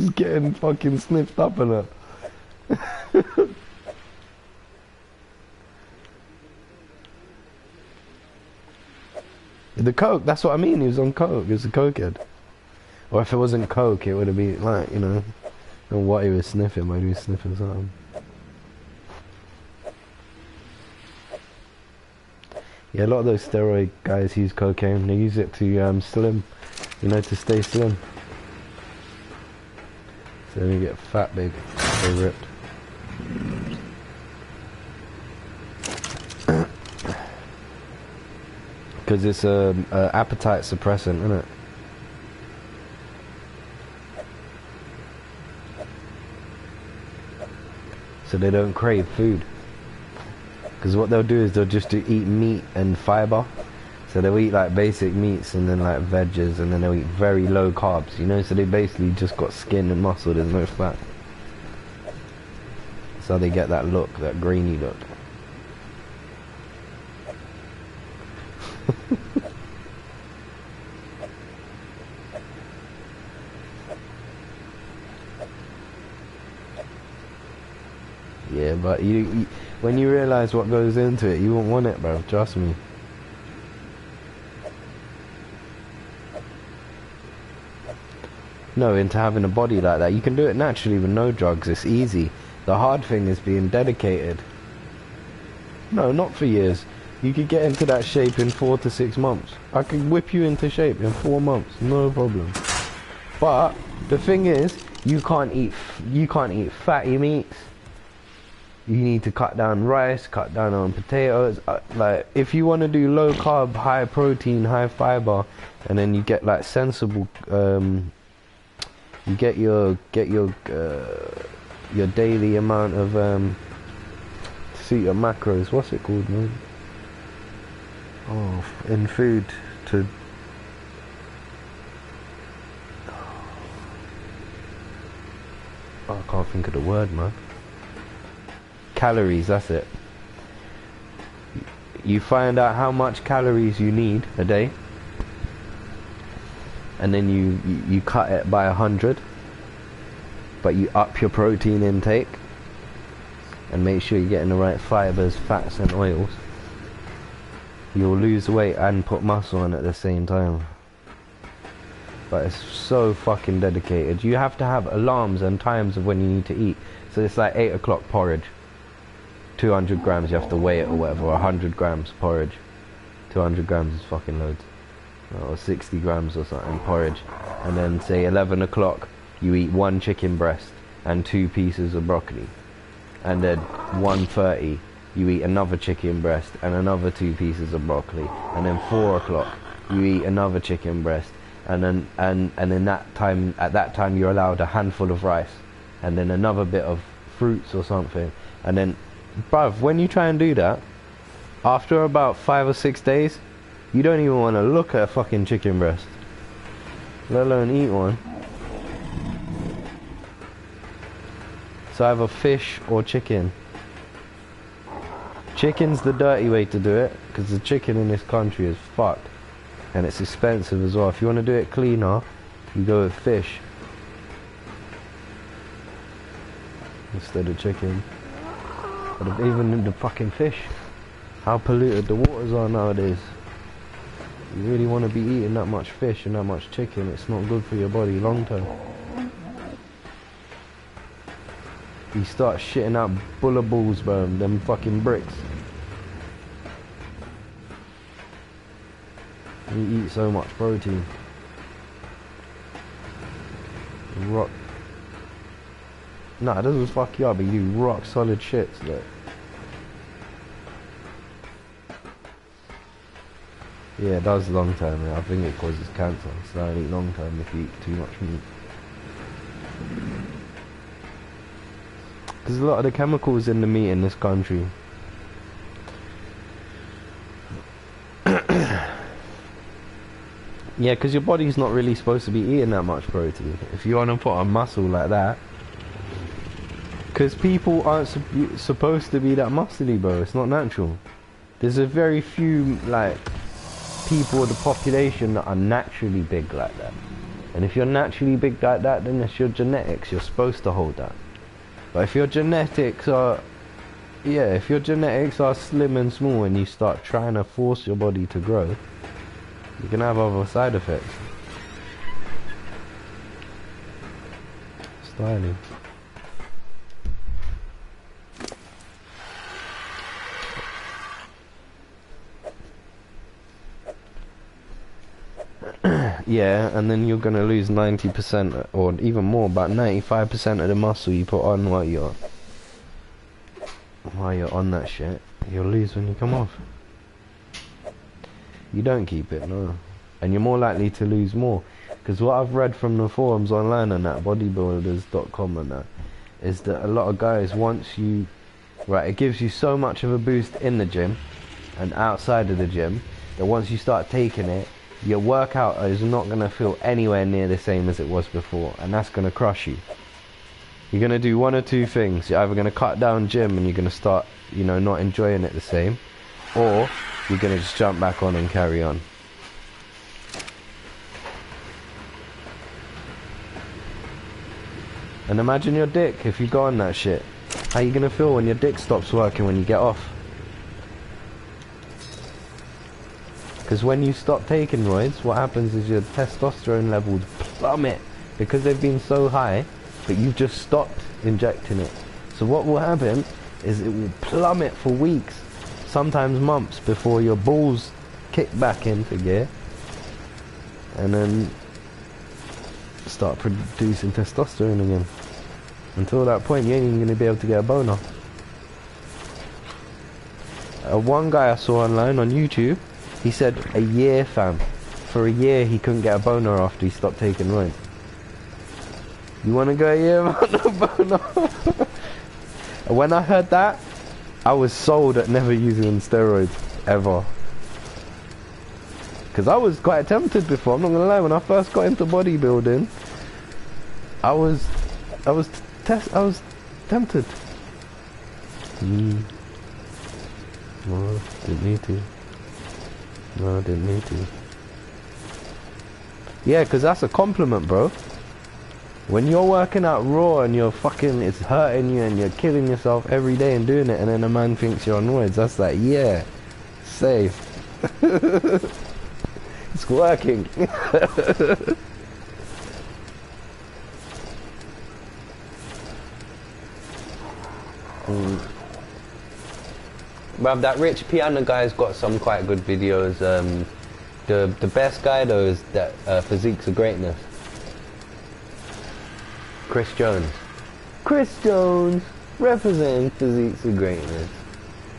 Speaker 1: getting fucking sniffed up in it. The coke, that's what I mean. He was on coke. He was a cokehead. Or if it wasn't coke, it would have been like, you know, I don't know what he was sniffing, but he was sniffing something. Yeah, a lot of those steroid guys use cocaine. They use it to slim, you know, to stay slim. So they get fat, big, stay ripped. Because it's a appetite suppressant, isn't it? So they don't crave food. Because what they'll do is they'll just eat meat and fiber. So they'll eat like basic meats and then like veggies, and then they'll eat very low carbs, you know, so they basically just got skin and muscle, there's no fat. So they get that look, that grainy look. Yeah, but you when you realise what goes into it, you won't want it, bro, trust me. No, into having a body like that. You can do it naturally with no drugs, it's easy. The hard thing is being dedicated. No, not for years. You could get into that shape in 4 to 6 months. I could whip you into shape in 4 months, no problem. But the thing is, you can't eat fatty meats. You need to cut down rice, cut down on potatoes. Like, if you want to do low carb, high protein, high fiber, and then you get like sensible, you get your daily amount of to suit your macros. What's it called, man? Oh, in food to. Oh, I can't think of the word, man. Calories, that's it. You find out how much calories you need a day, and then you cut it by 100, but you up your protein intake and make sure you're getting the right fibers, fats and oils. You'll lose weight and put muscle on at the same time. But it's so fucking dedicated. You have to have alarms and times of when you need to eat. So it's like 8 o'clock porridge. 200 grams, you have to weigh it or whatever. 100 grams porridge. 200 grams is fucking loads. Or 60 grams or something porridge. And then say 11 o'clock, you eat 1 chicken breast and 2 pieces of broccoli. And then 1:30, you eat another chicken breast and another 2 pieces of broccoli. And then 4 o'clock, you eat another chicken breast. And then at that time you're allowed a handful of rice and then another bit of fruits or something. And then, bruv, when you try and do that, after about 5 or 6 days, you don't even want to look at a fucking chicken breast, let alone eat one. So either fish or chicken. Chicken's the dirty way to do it, because the chicken in this country is fucked. And it's expensive as well. If you want to do it cleaner, you go with fish instead of chicken. But even the fucking fish, how polluted the waters are nowadays. You really want to be eating that much fish and that much chicken, it's not good for your body long term. You start shitting out bullet balls, bro, them fucking bricks. You eat so much protein. Rock. Nah, it doesn't fuck you up, but you do rock solid shits, look. Yeah, it does long term. I think it causes cancer. So don't eat long term if you eat too much meat. Because a lot of the chemicals in the meat in this country. Yeah, because your body's not really supposed to be eating that much protein. If you want to put on muscle like that. Because people aren't supposed to be that muscly, bro. It's not natural. There's a very few, like, people of the population that are naturally big like that. And if you're naturally big like that, then it's your genetics. You're supposed to hold that. But if your genetics are... Yeah, if your genetics are slim and small and you start trying to force your body to grow, you can have other side effects. Styling. Yeah, and then you're gonna lose 90% or even more, about 95% of the muscle you put on while you're on that shit. You'll lose when you come off. You don't keep it, no. And you're more likely to lose more. Because what I've read from the forums online and that, bodybuilders.com and that, is that a lot of guys, once you... Right, it gives you so much of a boost in the gym and outside of the gym, that once you start taking it, your workout is not going to feel anywhere near the same as it was before. And that's going to crush you. You're going to do one or two things. You're either going to cut down gym and you're going to start, you know, not enjoying it the same. Or you're going to just jump back on and carry on. And imagine your dick if you go on that shit. How you going to feel when your dick stops working when you get off? Because when you stop taking roids, what happens is your testosterone levels plummet. Because they've been so high, but you've just stopped injecting it. So what will happen is it will plummet for weeks, sometimes months, before your balls kick back into gear. And then start producing testosterone again. Until that point, you ain't even going to be able to get a boner. One guy I saw online on YouTube, he said a year, fam. For a year, he couldn't get a boner after he stopped taking roids. You want to go a year without no boner? When I heard that, I was sold at never using steroids, ever. Because I was quite tempted before, I'm not going to lie. When I first got into bodybuilding, I was tempted. No, didn't need to. No, I didn't need to. Yeah, because that's a compliment, bro. When you're working out raw and you're fucking, it's hurting you and you're killing yourself every day and doing it, and then a man thinks you're on roids, that's like, yeah, safe. It's working. Bruv, that rich piano guy's got some quite good videos. The best guy though is that Physiques of Greatness. Chris Jones. Chris Jones representing Physiques of Greatness.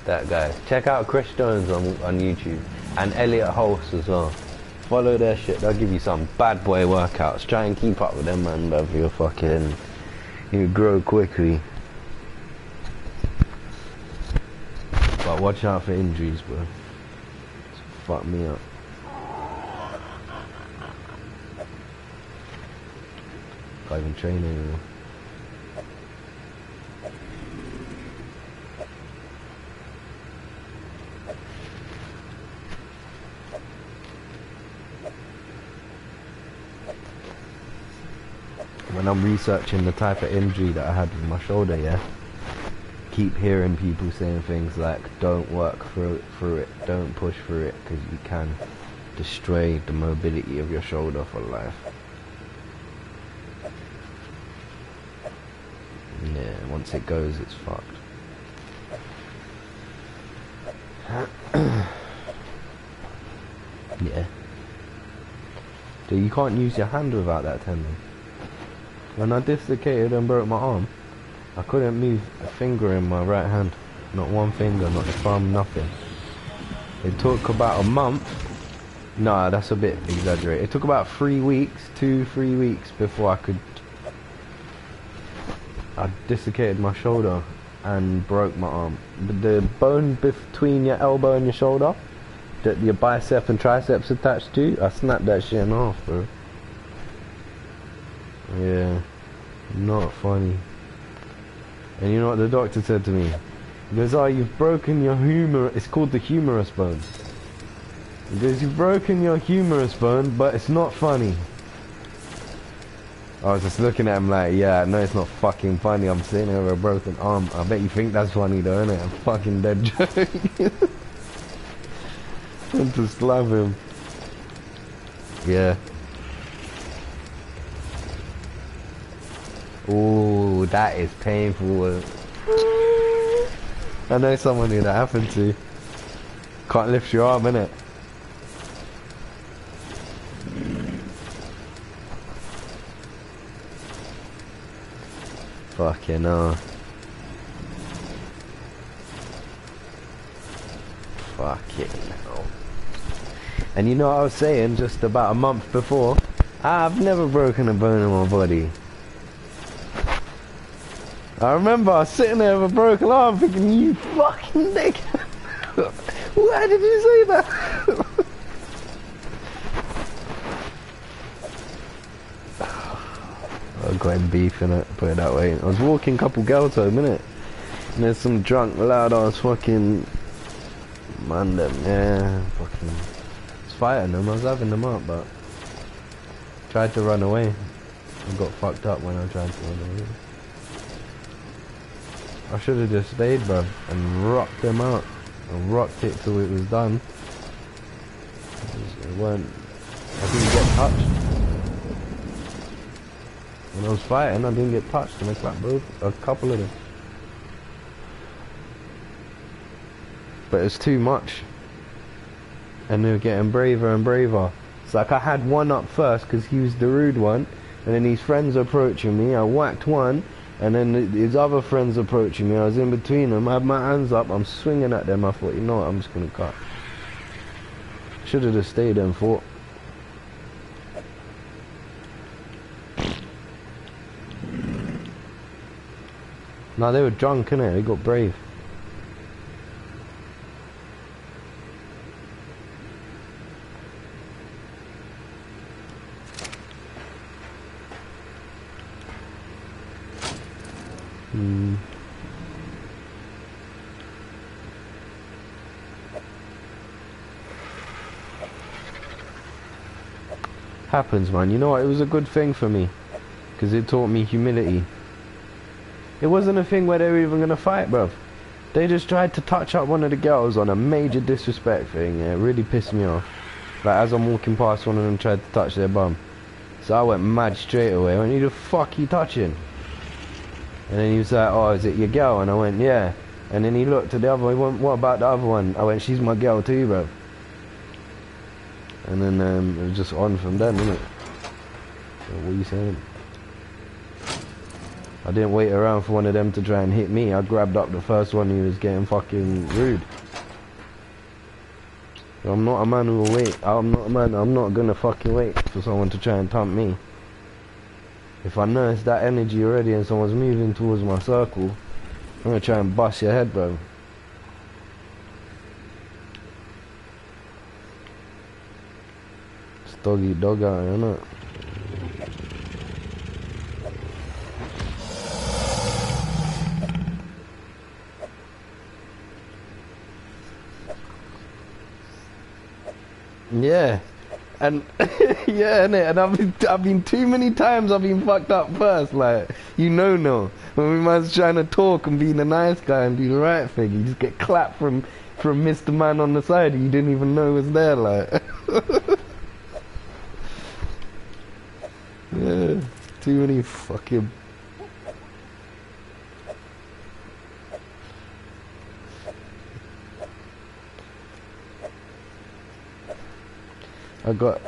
Speaker 1: That guy. Check out Chris Jones on YouTube. And Elliot Hulse as well. Follow their shit. They'll give you some bad boy workouts. Try and keep up with them, man, bruv. You're fucking... You grow quickly. But watch out for injuries, bro. Fuck me up. Can't even train anymore. When I'm researching the type of injury that I had with my shoulder, yeah, keep hearing people saying things like, don't work through it, don't push through it, because you can destroy the mobility of your shoulder for life. Yeah, once it goes, it's fucked. Yeah. So you can't use your hand without that tendon. When I dislocated and broke my arm, I couldn't move a finger in my right hand. Not one finger, not the thumb, nothing. It took about a month Nah, that's a bit exaggerated. It took about 3 weeks, 2-3 weeks before I dislocated my shoulder and broke my arm. The bone between your elbow and your shoulder, that your bicep and triceps attached to, I snapped that shit in half, bro. Yeah, not funny. And you know what the doctor said to me? He goes, oh, you've broken your humerus. It's called the humerus bone. He goes, you've broken your humerus bone, but it's not funny. I was just looking at him like, yeah, no, it's not fucking funny. I'm sitting here with a broken arm. I bet you think that's funny though, innit? I'm fucking dead joking. And to slap him. Yeah. Ooh, that is painful. I know someone who that happened to. Can't lift your arm, innit? Fucking hell. Fucking hell. And you know what I was saying just about a month before? I've never broken a bone in my body. I remember I was sitting there with a broken arm thinking, you fucking dick. Why did you say that? I got him beef in it, put it that way. I was walking a couple girls home, innit? And there's some drunk, loud ass fucking man them, yeah, fucking. I was fighting them, I was having them up, but tried to run away. I got fucked up when I tried to run away. I should have just stayed, bro, and rocked them out. I rocked it till it was done. It weren't. I didn't get touched. When I was fighting, I didn't get touched, and I clapped both, a couple of them. But it's too much. And they were getting braver and braver. It's like I had one up first, because he was the rude one, and then his friends approaching me, I whacked one, and then his other friends approaching me, I was in between them, I had my hands up, I'm swinging at them, I thought, you know what, I'm just going to cut. Should have just stayed and fought. No, they were drunk, innit? They got brave. Happens, man. You know what? It was a good thing for me, because it taught me humility. It wasn't a thing where they were even gonna fight, bruv. They just tried to touch up one of the girls on a major disrespect thing. Yeah, it really pissed me off. Like, as I'm walking past, one of them tried to touch their bum. So I went mad straight away. I went, who the fuck you touching? And then he was like, oh, is it your girl? And I went, yeah. And then he looked at the other one. He went, what about the other one? I went, she's my girl too, bruv. And then it was just on from then, innit? So what are you saying? I didn't wait around for one of them to try and hit me. I grabbed up the first one who was getting fucking rude. I'm not a man who will wait. I'm not a man. I'm not gonna fucking wait for someone to try and pump me. If I know it's that energy already and someone's moving towards my circle, I'm gonna try and bust your head, bro. It's dog eat dog out, innit? Yeah, and yeah, innit? And I've been too many times I've been fucked up first, like, you know, no. When we man's trying to talk and being a nice guy and do the right thing, you just get clapped from Mr. Man on the side you didn't even know was there, like. Yeah, too many fucking. I got.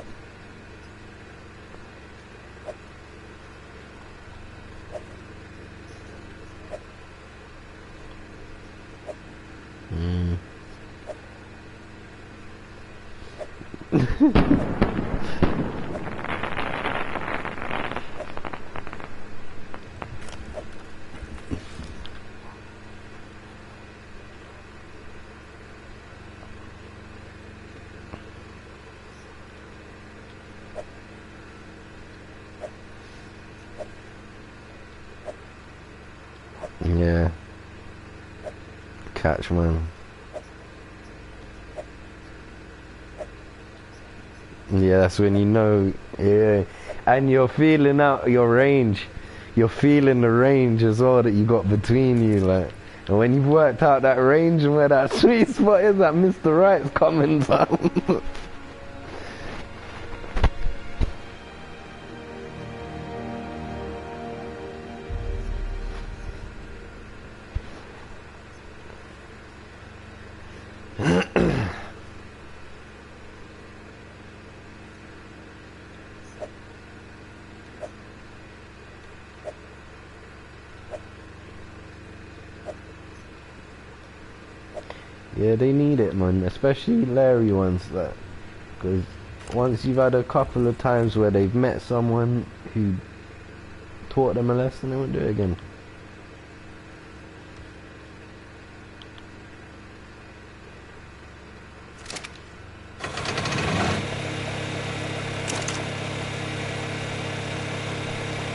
Speaker 1: Yeah. Catch, man. Yeah, that's when you know, yeah. And you're feeling out your range. You're feeling the range as well that you got between you, like. And when you've worked out that range and where that sweet spot is, that Mr. Right's coming down. Yeah, they need it, man, especially Larry ones, that, because once you've had a couple of times where they've met someone who taught them a lesson, they won't do it again.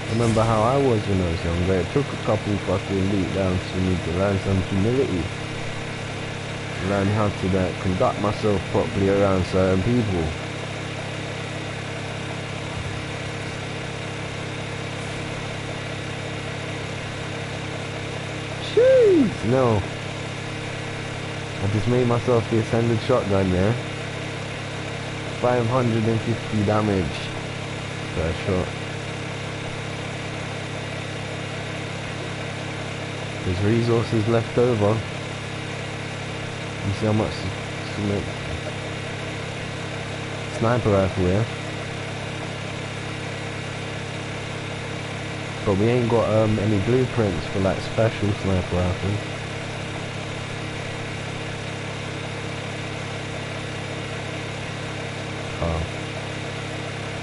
Speaker 1: I remember how I was when I was younger. It took a couple fucking beat downs for me to learn some humility. Learn how to conduct myself properly around certain people. Jeez, no. I just made myself the ascended shotgun, yeah? 550 damage per shot. There's resources left over. You see how much sniper rifle, yeah? But we ain't got any blueprints for like special sniper rifles. Oh.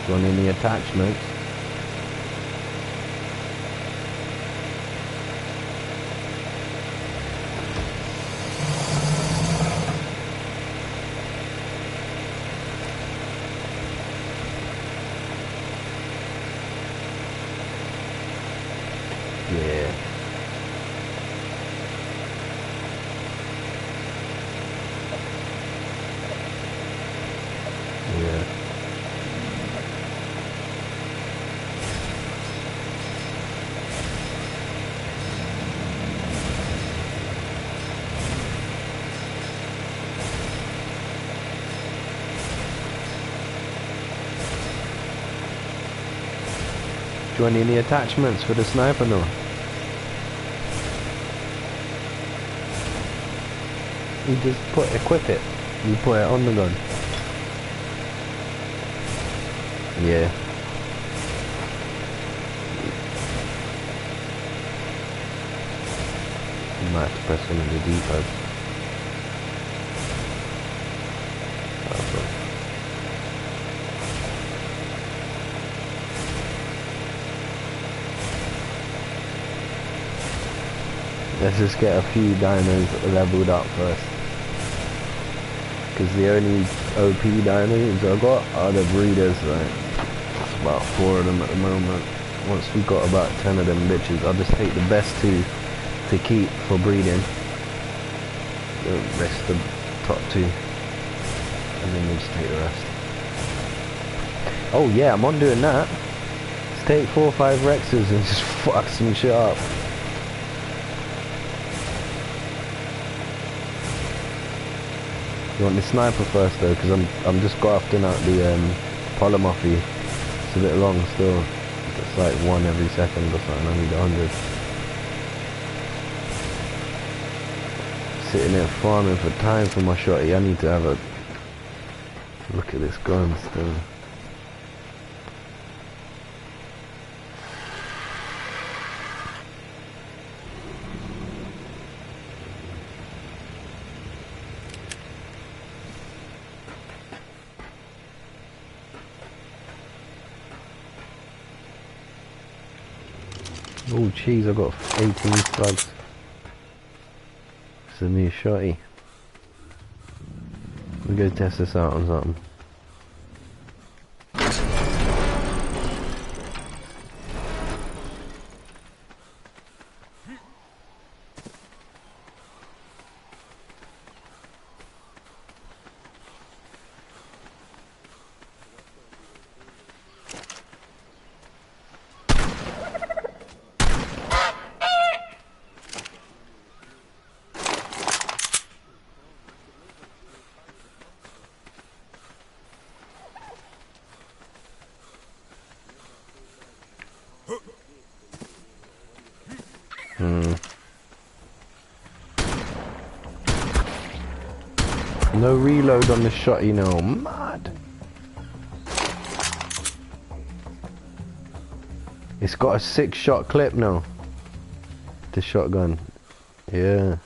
Speaker 1: Do you want any attachments? Yeah. Yeah. Do you want any attachments for the sniper no? You just equip it. You put it on the gun. Yeah. You might have to press one of the D-pads. Let's just get a few dinos leveled up first. Because the only OP dinos I got are the breeders, right? That's about 4 of them at the moment. Once we got about 10 of them bitches, I'll just take the best 2 to keep for breeding. The rest of the top 2. And then we'll just take the rest. Oh yeah, I'm on doing that. Let's take 4 or 5 Rexes and just fuck some shit up. You want the sniper first though, because I'm just grafting out the polymorphy. It's a bit long still. It's like 1 every second or something. I need 100. Sitting there farming for time for my shotty. I need to have a look at this gun still. Oh jeez, I've got 18 slugs. It's a new shotty. We'll go test this out on something. No reload on the shot, you know, mad. It's got a 6-shot clip now. The shotgun. Yeah.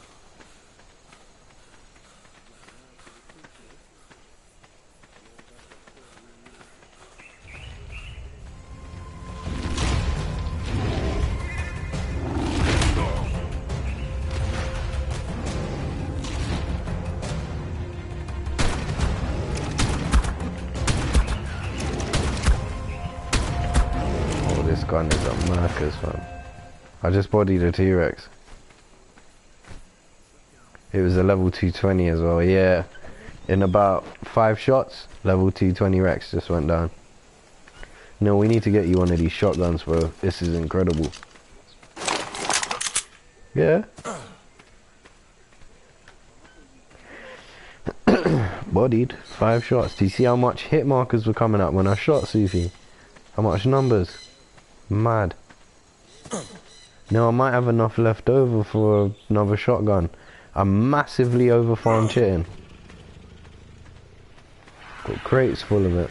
Speaker 1: This gun is a Mercus, fam. I just bodied a T-Rex. It was a level 220 as well, yeah. In about 5 shots, level 220 Rex just went down. No, we need to get you one of these shotguns, bro. This is incredible. Yeah. Bodied, 5 shots. Do you see how much hit markers were coming up when I shot Sufi? How much numbers? Mad. Now I might have enough left over for another shotgun. I'm massively over farm chitting. Got crates full of it.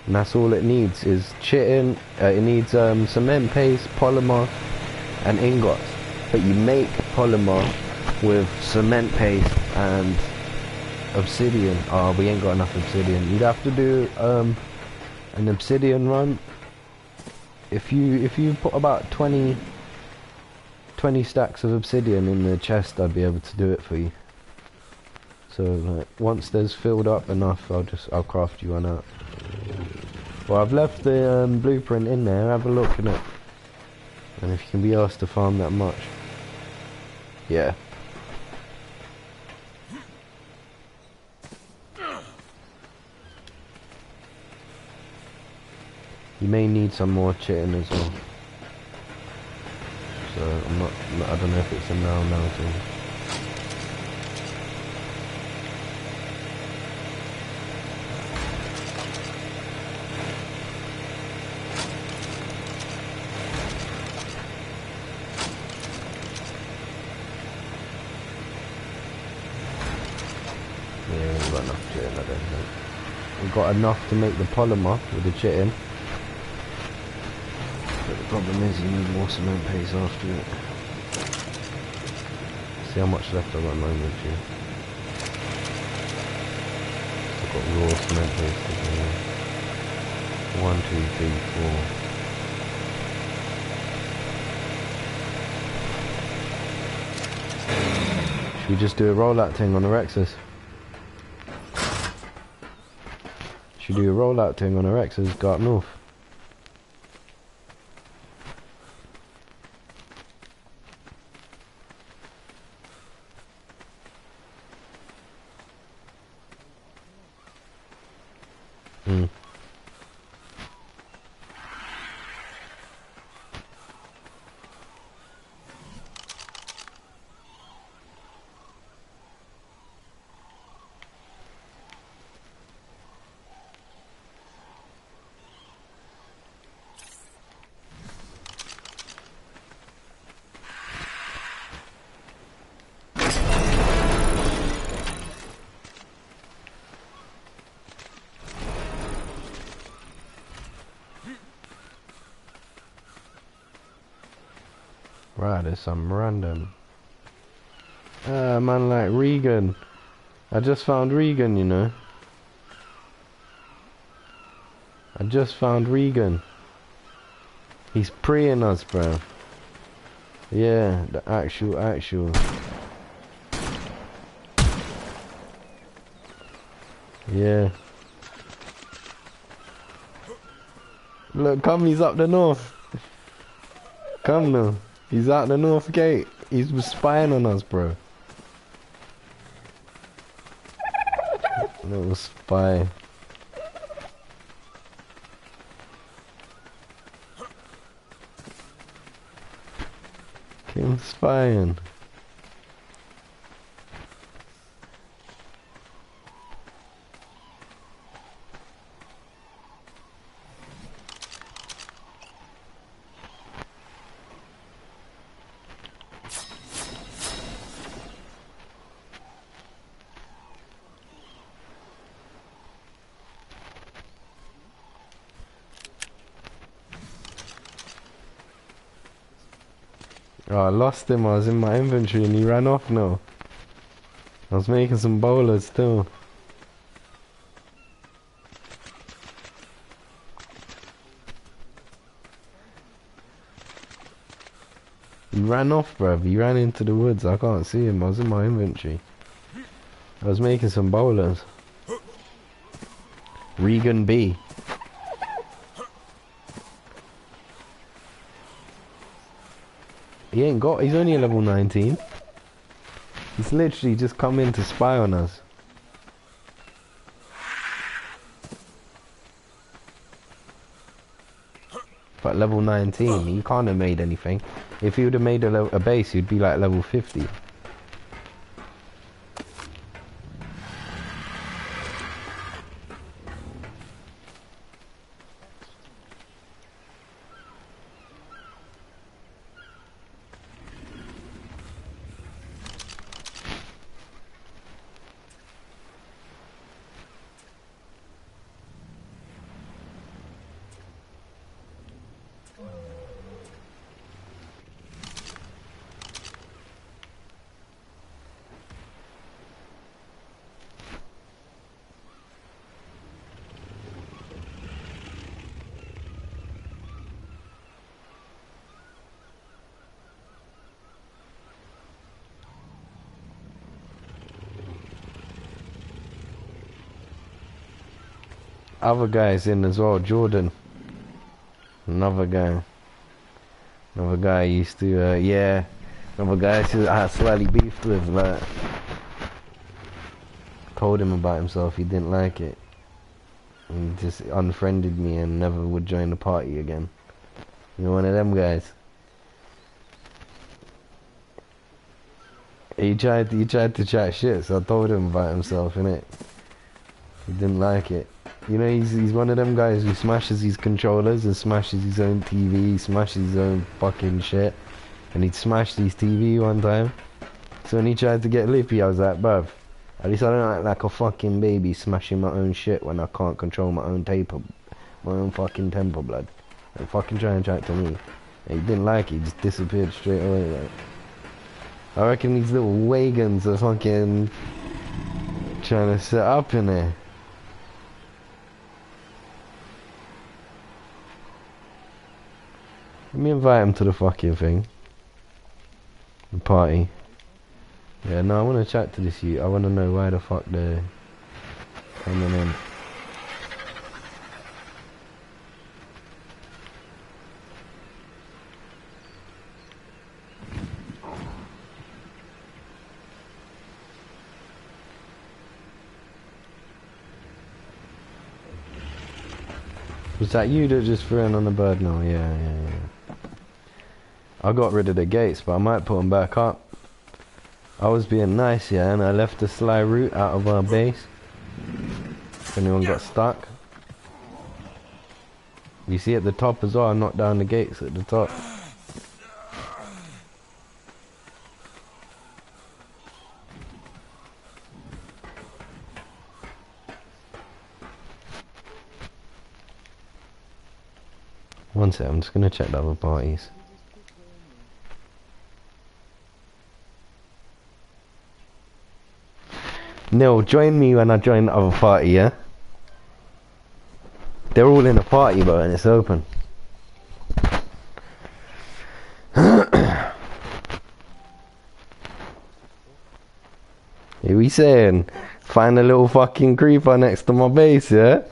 Speaker 1: And that's all it needs is chitting. It needs cement paste, polymer and ingots. But you make polymer with cement paste and obsidian. Oh, we ain't got enough obsidian. You'd have to do an obsidian run. If you put about 20 stacks of obsidian in the chest, I'd be able to do it for you. So like, once there's filled up enough, I'll craft you one out. Well, I've left the blueprint in there. Have a look at it. And if you can be asked to farm that much, yeah. You may need some more chitting as well. So I don't know if it's a now thing. Yeah, we've got enough chitting, I don't think. We've got enough to make the polymer with the chitting. But the problem is you need more cement paste after it. See how much left I've got in my inventory. I've got raw cement paste as well. 1, 2, 3, 4. Should we just do a rollout thing on the Rexes? Should we do a rollout thing on the Rexes? Go up north. Right, there's some random man like Regan. I just found Regan, you know. I just found Regan. He's preying us, bro. Yeah, the actual. Yeah. Look, come, he's up the north. Come now. He's out the north gate. He's spying on us, bro. Little spy. Him spying. Oh, I lost him. I was in my inventory and he ran off now. I was making some bowlers too. He ran off, bruv. He ran into the woods. I can't see him. I was in my inventory. I was making some bowlers. Regan B. He ain't got, he's only a level 19. He's literally just come in to spy on us. But level 19, he can't have made anything. If he would have made a base, he'd be like level 50. Other guys in as well, Jordan. Another guy I used to, yeah. Another guy I slightly beefed with, like. Told him about himself, he didn't like it. He just unfriended me and never would join the party again. You know, one of them guys. He tried to chat shit, so I told him about himself, innit? He didn't like it. You know, he's one of them guys who smashes his controllers and smashes his own TV, smashes his own fucking shit. And he'd smashed his TV one time. So when he tried to get lippy, I was like, bruv, at least I don't act like a fucking baby smashing my own shit when I can't control my own my own fucking temper, blood. And fucking try and chat to me. And he didn't like it, he just disappeared straight away, like. I reckon these little wagons are fucking trying to set up in there. Let me invite him to the fucking thing. The party. Yeah, no, I want to chat to this youth. I want to know why the fuck they're coming in. Was that you that just threw in on the bird now? Yeah. I got rid of the gates, but I might put them back up. I was being nice, yeah, and I left the sly route out of our base. If anyone got stuck. You see at the top as well, I knocked down the gates at the top. One sec, I'm just gonna check the other parties. Neil, join me when I join the other party, yeah? They're all in a party, bro, and it's open. Here we saying, find a little fucking creeper next to my base, yeah?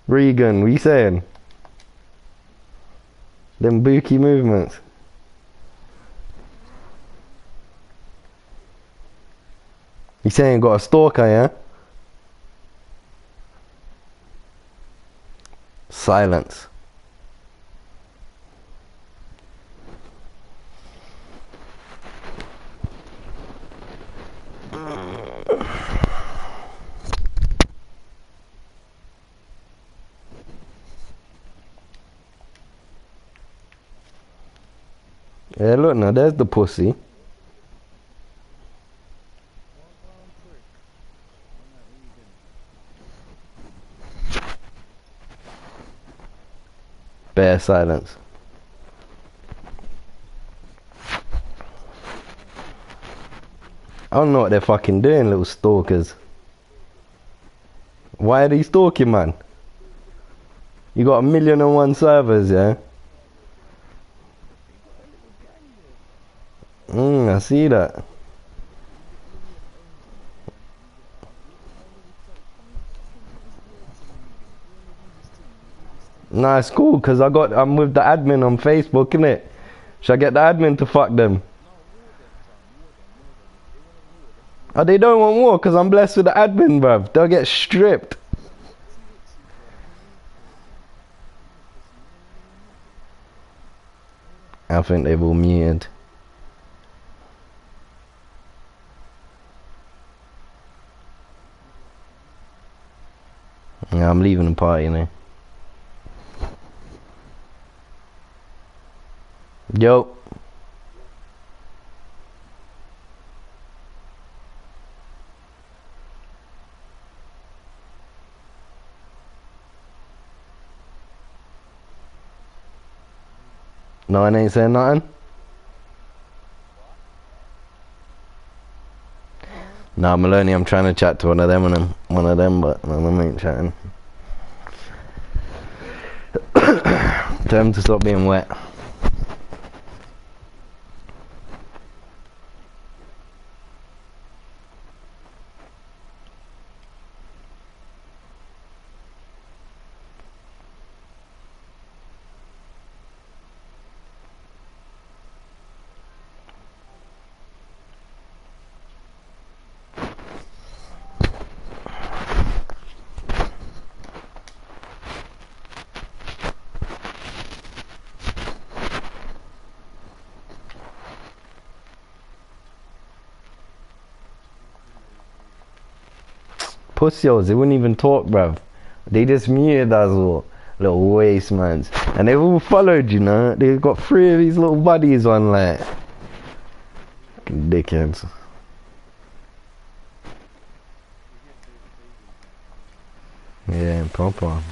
Speaker 1: Regan, we saying? Them bookie movements. You saying got a stalker, yeah? Silence. Yeah, look now, there's the pussy. Bare silence. I don't know what they're fucking doing, little stalkers. Why are they stalking, man? You got 1,000,001 servers, yeah? I see that. Nah, it's cool, cause I'm with the admin on Facebook, innit? Should I get the admin to fuck them? Oh, they don't want war, cause I'm blessed with the admin, bruv. They'll get stripped. I think they've all muted. Yeah, I'm leaving the party now. Yo. No, I ain't saying nothing. Nah, Maloney, I'm trying to chat to one of them, but no, them ain't chatting. Tell them to stop being wet. Pussios, they wouldn't even talk, bruv. They just muted us all. Little waste mans. And they've all followed, you know. They've got 3 of these little buddies on, like. Fucking dickheads. Yeah, proper.